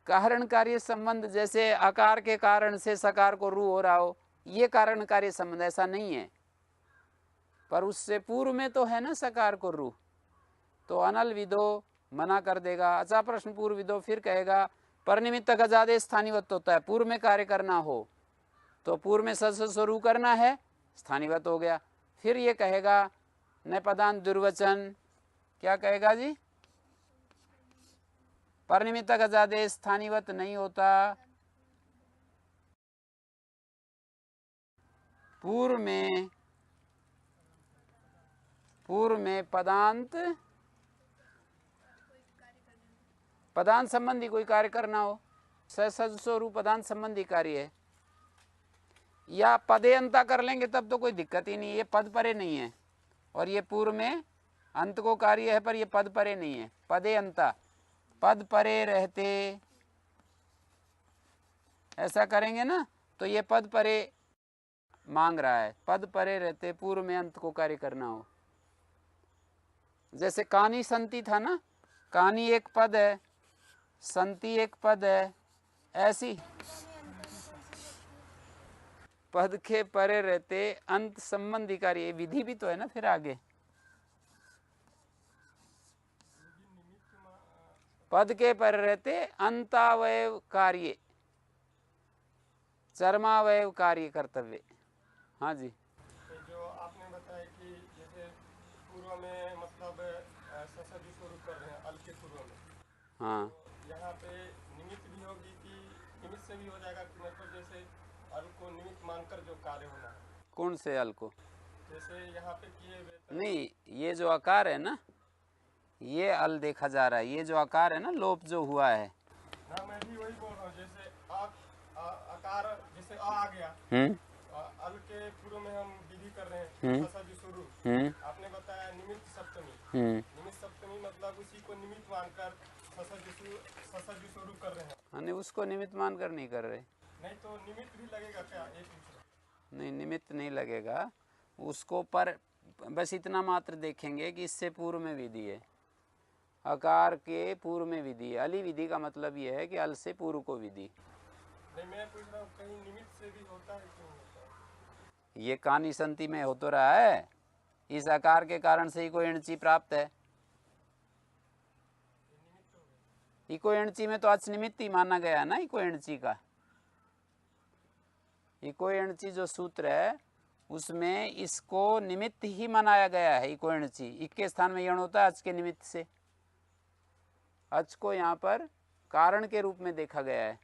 कारण कार्य संबंध जैसे आकार के कारण से सकार को रू हो रहा हो, ये कारण कार्य संबंध ऐसा नहीं है, पर उससे पूर्व में तो है ना सकार को रू, तो अनल विदो मना कर देगा। अच्छा प्रश्न पूर्व विदो फिर कहेगा पर निमित्त का ज्यादा स्थानीवत होता है, पूर्व में कार्य करना हो तो पूर्व में सस्वरू करना है, स्थानीवत हो गया। फिर ये कहेगा न पदांत दुर्वचन, क्या कहेगा जी, पर निमित्त का ज्यादा स्थानीवत नहीं होता, पूर्व में पदांत संबंधी कोई कार्य करना हो, सस्वरूप पदांत संबंधी कार्य है, या पदे अंता कर लेंगे तब तो कोई दिक्कत ही नहीं है, ये पद परे नहीं है, और ये पूर्व में अंत को कार्य है पर ये पद परे नहीं है। पदे अंता, पद परे रहते, ऐसा करेंगे ना तो ये पद परे मांग रहा है, पद परे रहते पूर्व में अंत को कार्य करना हो। जैसे कानी संति था ना, कानी एक पद है, संति एक पद है, ऐसी पद के परे रहते अंत संबंधी कार्य, ये विधि भी तो है ना फिर आगे। पद के परे रहते अंतावयव कार्य, चरमावयव कार्य कर्तव्य। हाँ जी। जो आपने बताया कि जैसे पूर्व में मतलब ससज स्वरूप कर रहे हैं अल के पूर्व में, हाँ तो यहाँ पे निमित्त भी होगी कि निमित्त से भी हो जाएगा कि मतलब जैसे अल को निमित्त मानकर जो कार्य होना है, कौन से अल को? जैसे यहाँ पे किए हुए तो नहीं, ये जो आकार है ना, ये अल देखा जा रहा है। ये जो आकार है ना, लोप जो हुआ है। ना, मैं भी वही बोल रहा हूँ। जैसे आकार जैसे आ गया, अल के पूर्व में हम विधि कर रहे हैं ससज स्वरूप। आपने बताया निमित्त सप्तमी, निमित्त सप्तमी मतलब उसी को निमित्त मानकर ससज स्वरूप कर रहे हैं। नहीं, उसको निमित्त मानकर नहीं कर रहे। नहीं तो निमित्त भी लगेगा क्या, एक दूसरा? नहीं, निमित्त नहीं लगेगा उसको, पर बस इतना मात्र देखेंगे कि इससे पूर्व में विधि है, आकार के पूर्व में विधि है। अली विधि का मतलब ये है कि अल से पूर्व को विधि। नहीं, मैं पूछ रहा हूँ कहीं निमित्त से भी होता है कि नहीं होता है? ये कानी संति में हो तो रहा है, इस आकार के कारण से इको एणची प्राप्त है। इको एणची में तो अच निमित्त ही माना गया है ना, इको एणची का। इको एणची जो सूत्र है उसमें इसको निमित्त ही मनाया गया है। इको एणची इक के स्थान में यण होता है अच के निमित्त से। अच को यहाँ पर कारण के रूप में देखा गया है।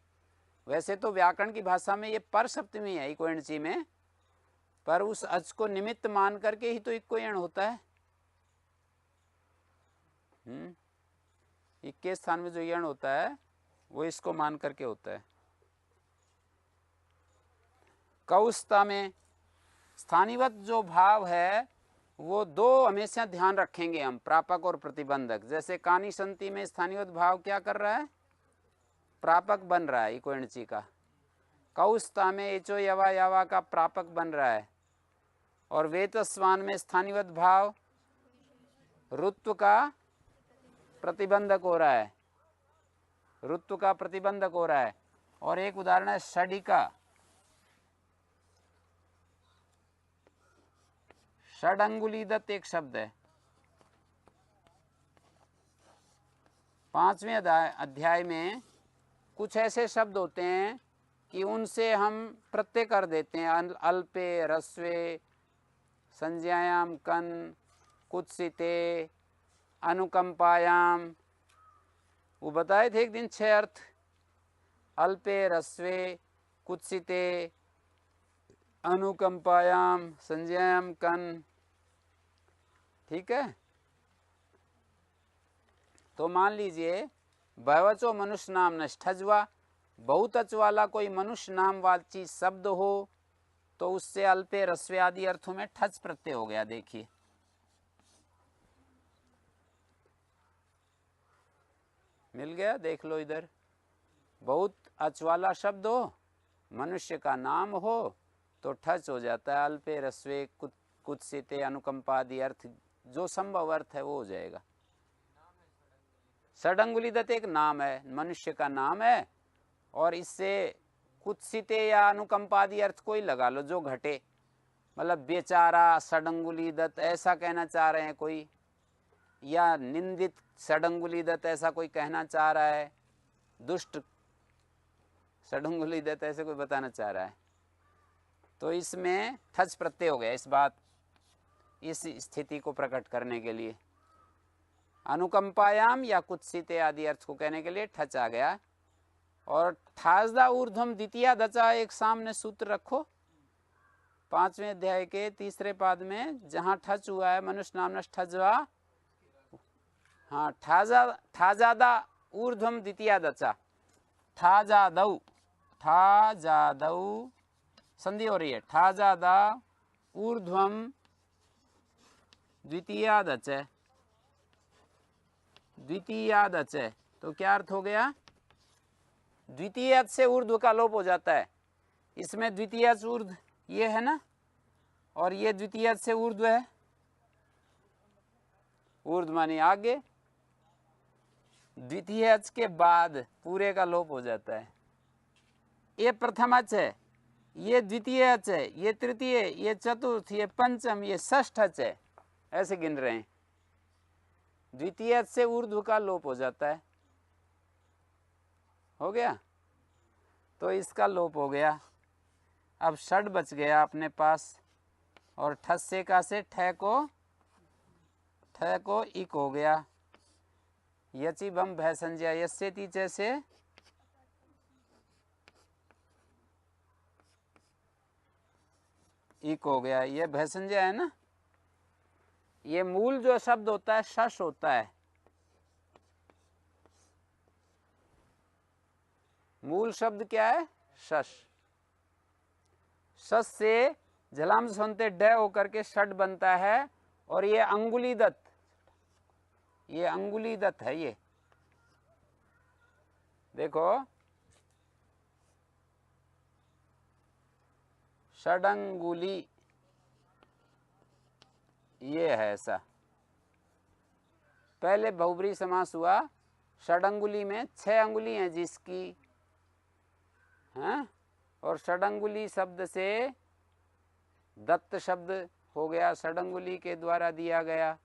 वैसे तो व्याकरण की भाषा में ये पर सप्तमी है इको एणची में, पर उस अच को निमित्त मान करके ही तो इक्को एण होता है। इक के स्थान में जो यण होता है वो इसको मान करके होता है। कौस्ता में स्थानीवत जो भाव है वो दो हमेशा ध्यान रखेंगे हम, प्रापक और प्रतिबंधक। जैसे कानी संति में स्थानीवत भाव क्या कर रहा है, प्रापक बन रहा है इको एणची का। कौस्ता में एचो यवा यावा का प्रापक बन रहा है। और वेतस्वान में स्थानीवत भाव ऋत्व का प्रतिबंधक हो रहा है, ऋत्व का प्रतिबंधक हो रहा है। और एक उदाहरण है षडिका, षडंगुलीदत्त एक शब्द है। 5वें अध्याय में कुछ ऐसे शब्द होते हैं कि उनसे हम प्रत्यय कर देते हैं। अल्पे, रस्वे, संज्ञायाम कन, कुत्सिते, अनुकंपायाम। वो बताए थे एक दिन 6 अर्थ, अल्पे, रस्वे, कुत्सिते, अनुकंपायाम, संज्ञायाम कन। ठीक है। तो मान लीजिए बहुवचो मनुष्य नाम नष्ठज्वा, बहुतच वाला कोई मनुष्य नाम वाची शब्द हो तो उससे अल्पे, रस्वे आदि अर्थों में ठच प्रत्यय हो गया। देखिए मिल गया, देख लो इधर। बहुत अचवाला शब्द हो, मनुष्य का नाम हो तो ठच हो जाता है। अल्पे, रस्वे, कुत्सिते, अनुकंपा आदि अर्थ जो संभव अर्थ है वो हो जाएगा। षडंगुलीदत्त एक नाम है, मनुष्य का नाम है, और इससे कुत्सिते या अनुकंपादि अर्थ कोई लगा लो जो घटे। मतलब बेचारा षडंगुलीदत्त ऐसा कहना चाह रहे हैं कोई, या निंदित षडंगुलीदत्त ऐसा कोई कहना चाह रहा है, दुष्ट षडंगुलीदत्त ऐसे कोई बताना चाह रहा है, तो इसमें ठच प्रत्यय हो गया। इस बात, इस स्थिति को प्रकट करने के लिए अनुकंपायाम या कुत्सिते आदि अर्थ को कहने के लिए ठच आ गया। और ठाजदा ऊर्ध्वम द्वितीया दचा एक सामने सूत्र रखो 5वें अध्याय के 3रे पाद में, जहां ठच हुआ है मनुष्य नाम ठजवा। हाँ, ठाजादा ऊर्ध्वम द्वितीया दचा, ठाजादौ, ठाजादौ संधि हो रही है, ठाजादा ऊर्ध्वम द्वितीया दच, द्वितीया दच। तो क्या अर्थ हो गया, द्वितीय से ऊर्ध्व का लोप हो जाता है। इसमें द्वितीय ऊर्ध्व ये है ना, और ये द्वितीय से ऊर्ध्व है। ऊर्ध्व मानी आगे, द्वितीय के बाद पूरे का लोप हो जाता है। ये प्रथम अच है, ये द्वितीय अच है, ये तृतीय, ये चतुर्थ, ये पंचम, ये षष्ठ अच है, ऐसे गिन रहे हैं। द्वितीय अच से ऊर्ध्व का लोप हो जाता है। हो गया, तो इसका लोप हो गया। अब षड बच गया अपने पास, और ठस्से का से ठ को इक हो गया। यचि बम भय संज्ञा यस्य तीचे से इक हो गया। ये भय संज्ञा है ना। ये मूल जो शब्द होता है शश होता है। मूल शब्द क्या है? शश। शश से झलाम सुनते ड होकर के षड बनता है, और ये अंगुली दत्त, ये अंगुली दत्त है। ये देखो, षडंगुली, ये है ऐसा। पहले बहुब्री समास हुआ, षडंगुली में 6 अंगुली हैं जिसकी, हैं, और षडंगुली शब्द से दत्त शब्द हो गया, षडंगुली के द्वारा दिया गया।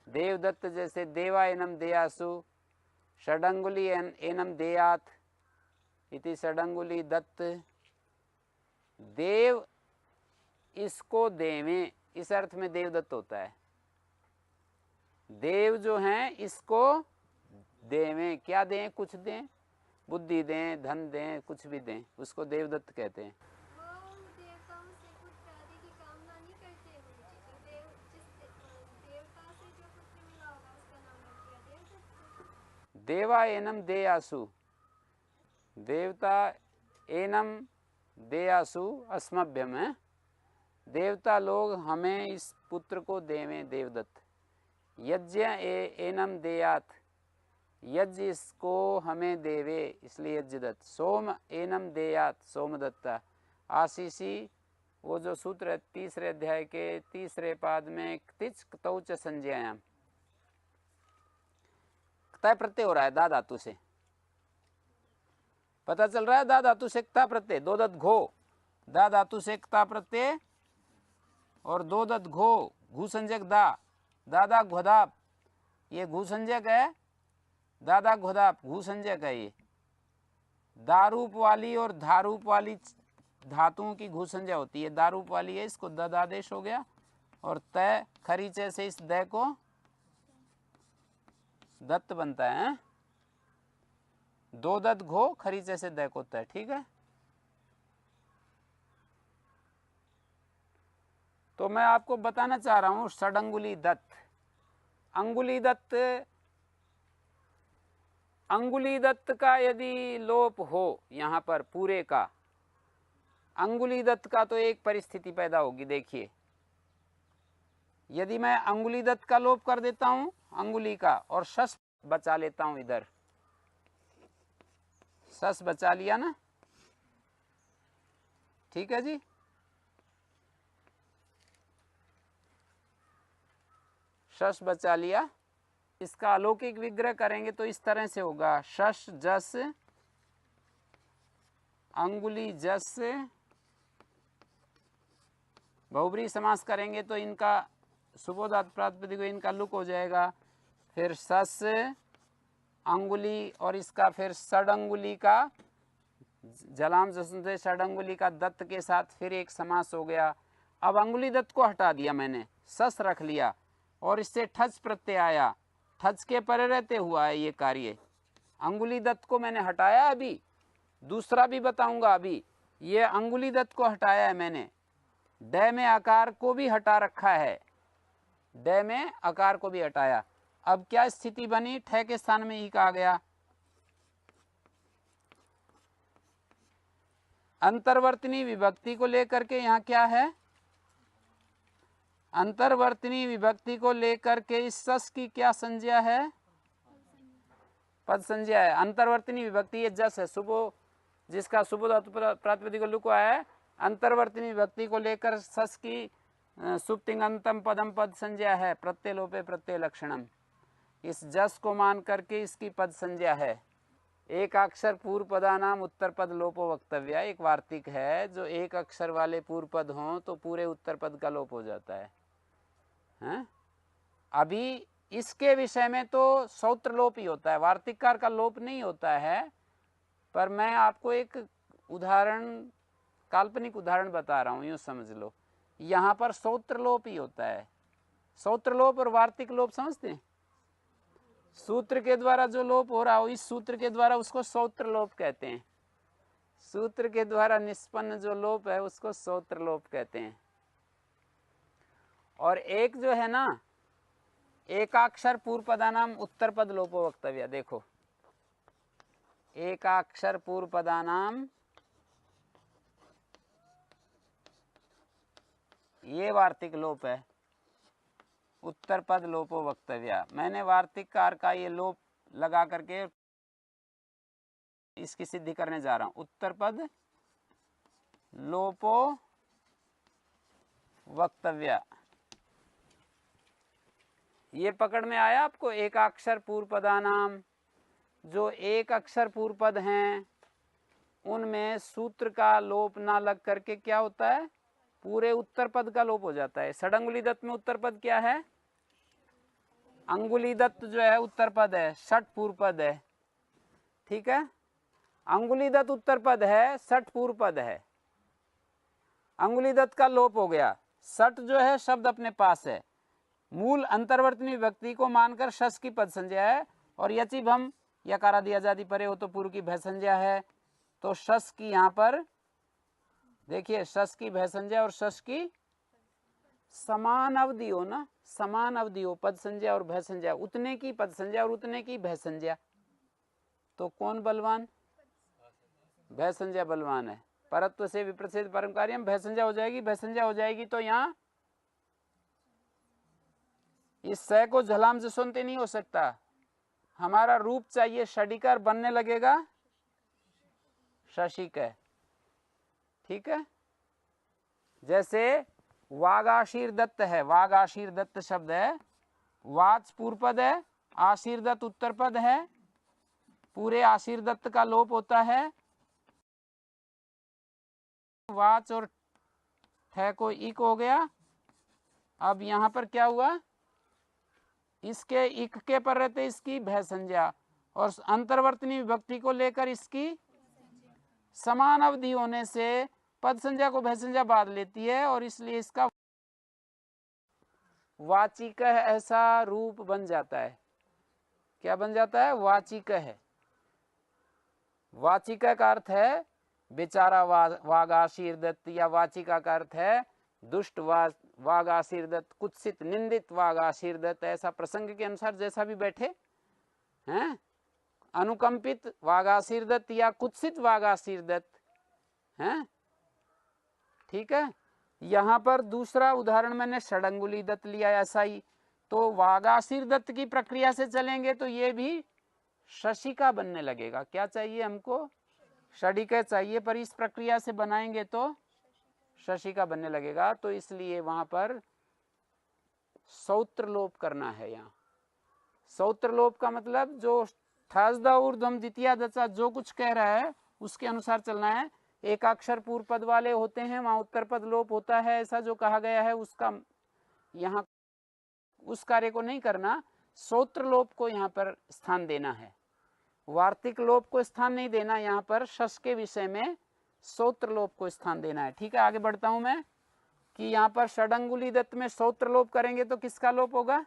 देवदत्त जैसे देवा एनम देयासु, षडंगुली एनम देयात इति षडंगुली दत्त। देव इसको देवें, इस अर्थ में देवदत्त होता है। देव जो हैं इसको देवें, क्या दें? कुछ दें, बुद्धि दें, धन दें, कुछ भी दें, उसको देवदत्त कहते हैं। वो देवताओं से पुत्र आदि की कामना नहीं करते हैं। देवता से जो पुत्र मिला होगा उसका नाम रख दिया देवदत्त। देवा एनम देयासु, देवता एनम देयासु अस्मभ्यम है। देवता लोग हमें इस पुत्र को देवें, देवदत्त। यज्ञ एनम देयात, यज्ञ इसको हमें देवे, इसलिए यज्ञदत्त। सोम एनम देयात, सोमदत्ता। आशीषी, वो जो सूत्र है 3रे अध्याय के 3रे पाद में, तिच तौच संज्ञायाम, क्ता प्रत्यय हो रहा है दा धातु से। पता चल रहा है, दा धातु से क्ता प्रत्यय। दो दत्त घो, दा धातु से क्ता प्रत्यय, और दो दत्त घो, घू संज्ञक दा, दादा घोदाप, ये घू संज्ञक है, दादा घोदाप घू संज्ञक है। ये दारूप वाली और धारूप वाली धातुओं की घू संज्ञा होती है। दारूप वाली है, इसको ददादेश हो गया, और तय खरीचे से इस द को दत्त बनता है। दो दत्त घो, खरीचे से द को तय, ठीक है। तो मैं आपको बताना चाह रहा हूं षडंगुली दत्त। अंगुली दत्त, अंगुली दत्त का यदि लोप हो यहां पर पूरे का, अंगुली दत्त का तो एक परिस्थिति पैदा होगी। देखिए, यदि मैं अंगुली दत्त का लोप कर देता हूं, अंगुली का, और शस बचा लेता हूं, इधर शस बचा लिया ना, ठीक है जी। शश बचा लिया, इसका अलौकिक विग्रह करेंगे तो इस तरह से होगा। शश जस, अंगुली जस, बहुब्री समास करेंगे तो इनका सुबोधात प्रातिपदिक इनका लुक हो जाएगा। फिर सस अंगुली, और इसका फिर षडंगुली का, जलाम जसुंते षडंगुली का दत्त के साथ फिर एक समास हो गया। अब अंगुली दत्त को हटा दिया मैंने, सस रख लिया, और इससे ठच प्रत्यय आया। ठच के परे रहते हुआ है ये कार्य। अंगुली दत्त को मैंने हटाया, अभी दूसरा भी बताऊंगा। अभी ये अंगुली दत्त को हटाया है मैंने, ड में आकार को भी हटा रखा है, ड में आकार को भी हटाया। अब क्या स्थिति बनी? ठ के स्थान में ई आ गया। अंतर्वर्तनी विभक्ति को लेकर के यहाँ क्या है? अंतर्वर्तनी विभक्ति को लेकर के इस सस की क्या संज्ञा है? पद संज्ञा है। अंतर्वर्तनी विभक्ति ये जस है, सुबह जिसका सुबह धातु प्रातिपदिक लुक है। अंतर्वर्तनी विभक्ति को लेकर सस की सुप्तिंगंतम पदम पद संज्ञा है। प्रत्यय लोपे प्रत्यय लक्षणम, इस जस को मान करके इसकी पद संज्ञा है। एक अक्षर पूर्व पदानाम उत्तर पद लोपो वक्तव्य, एक वार्तिक है जो एक अक्षर वाले पूर्व पद हों तो पूरे उत्तर पद का लोप हो जाता है। हैं? अभी इसके विषय में तो सौत्र लोप ही होता है, वार्तिककार का लोप नहीं होता है। पर मैं आपको एक उदाहरण, काल्पनिक उदाहरण बता रहा हूँ, यूँ समझ लो। यहाँ पर सौत्र लोप ही होता है। सौत्र लोप और वार्तिक लोप समझते हैं? सूत्र के द्वारा जो लोप हो रहा हो, इस सूत्र के द्वारा उसको सौत्र लोप कहते हैं। सूत्र के द्वारा निष्पन्न जो लोप है उसको सौत्र लोप कहते हैं। और एक जो है ना, एकाक्षर पूर्व पदानाम उत्तर पद लोपो वक्तव्य, देखो एकाक्षर पूर्व पदानाम, ये वार्तिक लोप है, उत्तर पद लोपो वक्तव्य। मैंने वार्तिककार का ये लोप लगा करके इसकी सिद्धि करने जा रहा हूं। उत्तर पद लोपो वक्तव्य, ये पकड़ में आया आपको? एक अक्षर पूर्व पदानाम, जो एक अक्षर पूर्व पद हैं उनमें सूत्र का लोप ना लग करके क्या होता है, पूरे उत्तर पद का लोप हो जाता है। षडंगुली दत्त में उत्तर पद क्या है? अंगुली दत्त जो है उत्तर पद है, षट पूर्व पद है। ठीक है, अंगुली दत्त उत्तर पद है, षट पूर्व पद है। अंगुली दत्त का लोप हो गया, षट जो है शब्द अपने पास है, मूल अंतर्वर्तनी विभक्ति को मानकर शस की पद संज्ञा है, और यचि भम यकारादि आजादी परे हो तो पूर्व की भय संज्ञा है। तो शस की यहाँ पर देखिए, शस की भय संज्ञा और शस की समान अवधि हो ना, समान अवधि हो, पद संज्ञा और भय संज्ञा, उतने की पद संज्ञा और उतने की भय संज्ञा। तो कौन बलवान? भय संज्ञा बलवान है। परत्व से विप्रसिद्ध परम कार्यम, भय संज्ञा हो जाएगी, भय संज्ञा हो जाएगी। तो यहाँ इस स को झलाम से सुनते नहीं हो सकता, हमारा रूप चाहिए षडिकर, बनने लगेगा शशिक। ठीक है, जैसे वागाशीर दत्त है, वागाशीर दत्त शब्द है, वाच पूर्व पद है, आशीर दत्त उत्तर पद है, पूरे आशीर दत्त का लोप होता है। वाच और ठ को इक हो गया। अब यहां पर क्या हुआ, इसके इक के पर रहते इसकी भय संज्ञा, और अंतर्वर्तनी विभक्ति को लेकर इसकी समान अवधि होने से पद संज्ञा को भय संज्ञा बांध लेती है, और इसलिए इसका वाचिक ऐसा रूप बन जाता है। क्या बन जाता है? वाचिक है। वाचिका का अर्थ है बेचारा वागाशीर दत्त, या वाचिका का अर्थ है दुष्ट वागाशीर दत्त, कुत्सित निंदित वागाशीर दत्त। ऐसा प्रसंग के अनुसार जैसा भी बैठे हैं, अनुकंपित वागाशीर दत्त या कुत्सित वागाशीर दत्त हैं। ठीक है, यहाँ पर दूसरा उदाहरण मैंने षडंगुली दत्त लिया ऐसा ही। तो वागाशीर दत्त की प्रक्रिया से चलेंगे तो ये भी शशिका बनने लगेगा। क्या चाहिए हमको? षडिका चाहिए, पर इस प्रक्रिया से बनाएंगे तो शशिका बनने लगेगा। तो इसलिए वहां पर सौत्र लोप करना है। यहाँ सौत्र लोप का मतलब जो ठाजदा ऊर्ध्वम द्वितीय दशा जो कुछ कह रहा है उसके अनुसार चलना है। एक अक्षर पूर्व पद वाले होते हैं वहां उत्तर पद लोप होता है, ऐसा जो कहा गया है उसका यहाँ उस कार्य को नहीं करना, सौत्र लोप को यहाँ पर स्थान देना है, वार्तिक लोप को स्थान नहीं देना। यहाँ पर शस के विषय में सौत्र लोप को स्थान देना है। ठीक है, आगे बढ़ता हूं मैं कि यहाँ पर षडंगुली दत्त में सौत्र लोप करेंगे तो किसका लोप होगा?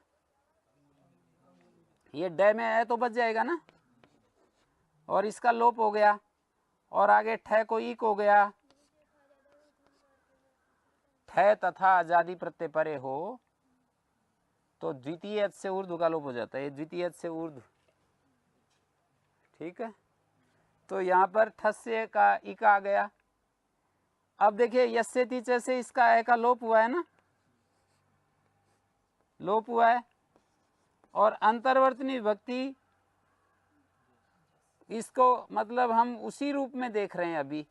ये ड में है तो बच जाएगा ना, और इसका लोप हो गया। और आगे ठ को इक हो गया, ठ तथा आजादी प्रत्यय परे हो तो द्वितीय से ऊर्ध्व का लोप हो जाता है, ये द्वितीय से ऊर्ध्व। ठीक है, तो यहाँ पर ठस्य का इक आ गया। अब देखिए यस्य तीचे से इसका ए का लोप हुआ है ना, लोप हुआ है। और अंतर्वर्तनी विभक्ति इसको मतलब हम उसी रूप में देख रहे हैं, अभी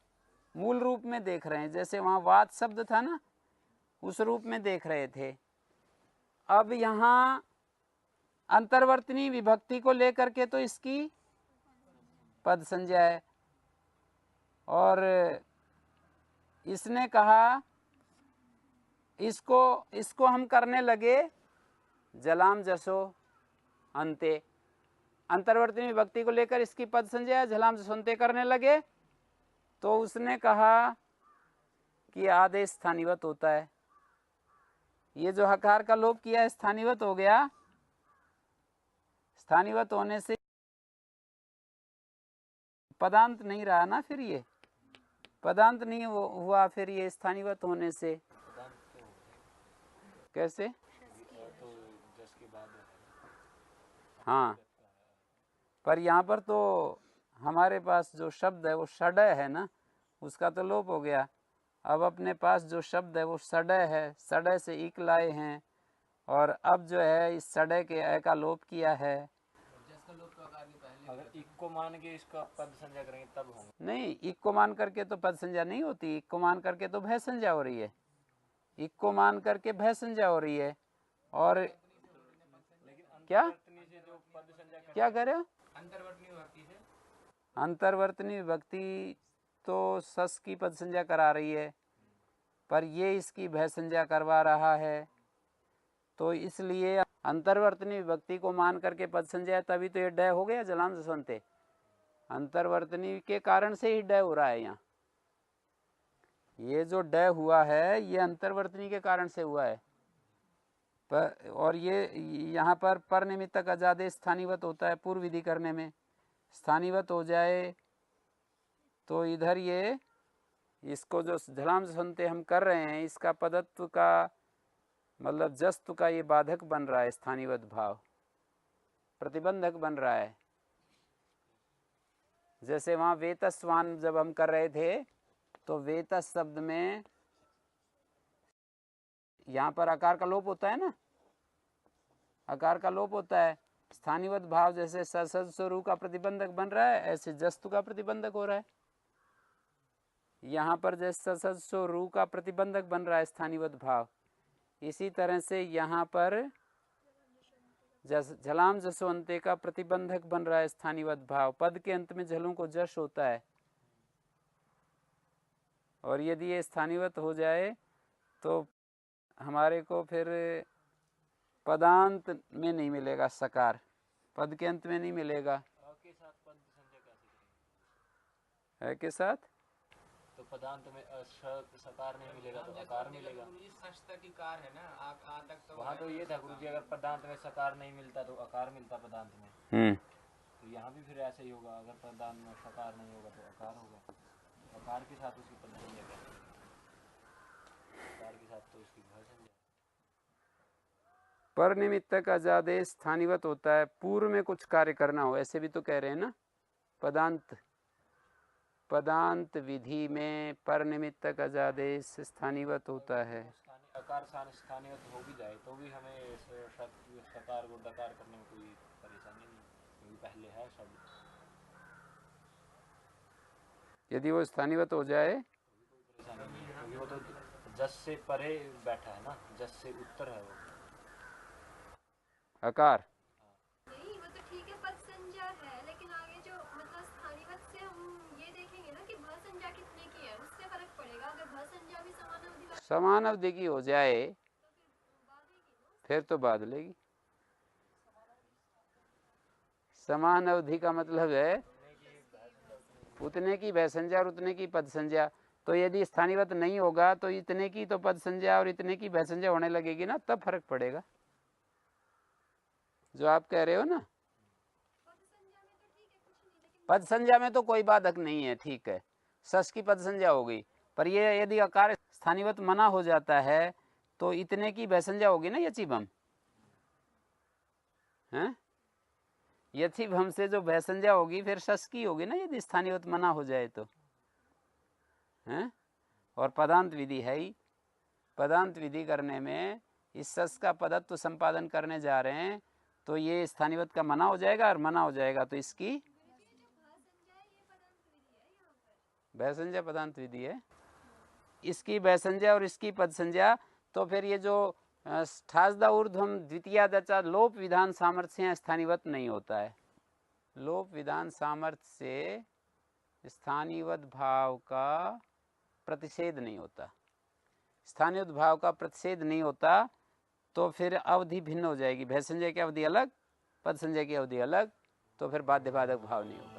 मूल रूप में देख रहे हैं, जैसे वहां वाद शब्द था ना उस रूप में देख रहे थे। अब यहाँ अंतर्वर्तनी विभक्ति को लेकर के तो इसकी पद संज्ञा है। और इसने कहा इसको हम करने लगे जलाम जसो अंते, अंतर्वर्तनी विभक्ति को लेकर इसकी पद संज्ञा झलाम जसो अंते करने लगे, तो उसने कहा कि आदेश स्थानीवत होता है। ये जो हकार का लोप किया है स्थानीवत हो गया। स्थानीवत होने से पदांत नहीं रहा ना, फिर ये पदांत नहीं हुआ, फिर ये स्थानीवत होने से कैसे? हाँ, पर यहाँ पर तो हमारे पास जो शब्द है वो षडय है ना, उसका तो लोप हो गया। अब अपने पास जो शब्द है वो षडय है, षडय से इक लाए हैं, और अब जो है इस षडय के अ का लोप किया है। अगर इक को मान के इसका पद संज्ञा करेंगे तब होंगे। नहीं, इक को मान करके तो पद संज्ञा नहीं होती, इक को मान करके तो भय संज्ञा हो रही है। इक को मान करके भय संज्ञा हो रही है। और क्या क्या कह रहे हो? अंतर्वर्तनी विभक्ति से अंतर्वर्तनी विभक्ति तो सस की पद संज्ञा करा रही है, पर ये इसकी भय संज्ञा करवा रहा है, तो इसलिए अंतर्वर्तनी विभक्ति को मान करके पद संज्ञा, तभी तो ये डय हो गया जलाम जसवंते। अंतर्वर्तनी के कारण से ही डय हो रहा है यहाँ। ये जो डय हुआ है ये अंतर्वर्तनी के कारण से हुआ है। और ये यहाँ पर निमित्तक अजादेश स्थानीवत होता है पूर्व विधि करने में। स्थानीवत हो जाए तो इधर ये इसको जो झलाम जसवंते हम कर रहे हैं, इसका पदत्व का मतलब जस्तु का ये बाधक बन रहा है, स्थानीवत भाव प्रतिबंधक बन रहा है। जैसे वहाँ वेतस्वान जब हम कर रहे थे तो वेतस शब्द में यहाँ पर आकार का लोप होता है ना, आकार का लोप होता है। स्थानीवत भाव जैसे ससद स्वरू का प्रतिबंधक बन रहा है, ऐसे जस्तु का प्रतिबंधक हो रहा है। यहाँ पर जैसे ससद स्वरू का प्रतिबंधक बन रहा है स्थानीवत भाव, इसी तरह से यहाँ पर झलाम जसवंते का प्रतिबंधक बन रहा है स्थानीवत भाव। पद के अंत में झलों को जश होता है, और यदि ये स्थानीवत हो जाए तो हमारे को फिर पदांत में नहीं मिलेगा सकार, पद के अंत में नहीं मिलेगा। के साथ पद संज्ञा कैसे करेंगे? है के साथ तो पदांत में सकार नहीं मिलेगा तो अकार मिलेगा। की कार है ना, आ तक तो वहाँ तो ये था गुरुजी, अगर पदांत में सकार नहीं मिलता तो अकार मिलता पदांत में। तो यहाँ भी फिर ऐसे ही होगा, अगर पदांत में सकार नहीं होगा तो अकार होगा। अकार के साथ उसकी पद संज्ञा कैसे? अकार के साथ तो उसकी भय संज्ञा। पर निमित्तक अजादेश स्थानीवत होता है पूर्व में कुछ कार्य करना हो, ऐसे भी तो कह रहे हैं ना। पदांत विधि में पर निमित्तक अजादेश स्थानीवत होता है। अकार स्थानीवत हो भी जाए तो भी हमें सकार को डकार करने में कोई परेशानी नहीं, क्योंकि पहले है शब्द। यदि वो स्थानीवत हो जाए परेशानी नहीं, क्योंकि वो तो जस से परे बैठा है ना, जस से उत्तर है वो अकार। नहीं, वो तो ठीक है, पद संज्ञा है, लेकिन आगे जो मतलब स्थानीवत से हम ये देखेंगे ना कि भ संज्ञा कितने की है, उससे फर्क पड़ेगा। अगर भ संज्ञा भी समान अवधि की हो जाए फिर तो बादलेगी। समान अवधि का मतलब है उतने की भय संज्ञा और उतने की पद संज्ञा। तो यदि स्थानीवत नहीं होगा तो इतने की तो पद संज्ञा और इतने की भय संज्ञा होने लगेगी ना, तब फर्क पड़ेगा। जो आप कह रहे हो ना, पद संज्ञा में तो कोई बाधक नहीं है, ठीक है, सस की पद संज्ञा हो गई। पर ये यदि अकार स्थानीवत मना हो जाता है तो इतने की भय संज्ञा होगी ना, यचिभम है। यचिभम से जो भय संज्ञा होगी फिर सस की होगी ना, यदि स्थानीवत मना हो जाए तो है। और पदांत विधि है ही, पदांत विधि करने में इस सस का पदत्व संपादन करने जा रहे हैं तो ये स्थानीवत का मना हो जाएगा, और मना हो जाएगा तो इसकी भय संज्ञा पदांत विधि है। इसकी भय संज्ञा और इसकी पद संज्ञा, तो फिर ये जो ठासदा ऊर्ध्वम द्वितीया दचा लोप विधान सामर्थ्य स्थानीवत नहीं होता है। लोप विधान सामर्थ्य से स्थानीयवद भाव का प्रतिषेध नहीं होता। स्थानीयवद भाव का प्रतिषेध नहीं होता तो फिर अवधि भिन्न हो जाएगी। भय संजय की अवधि अलग, पद संजय की अवधि अलग, तो फिर बाध्यबाधक भाव नहीं होगा।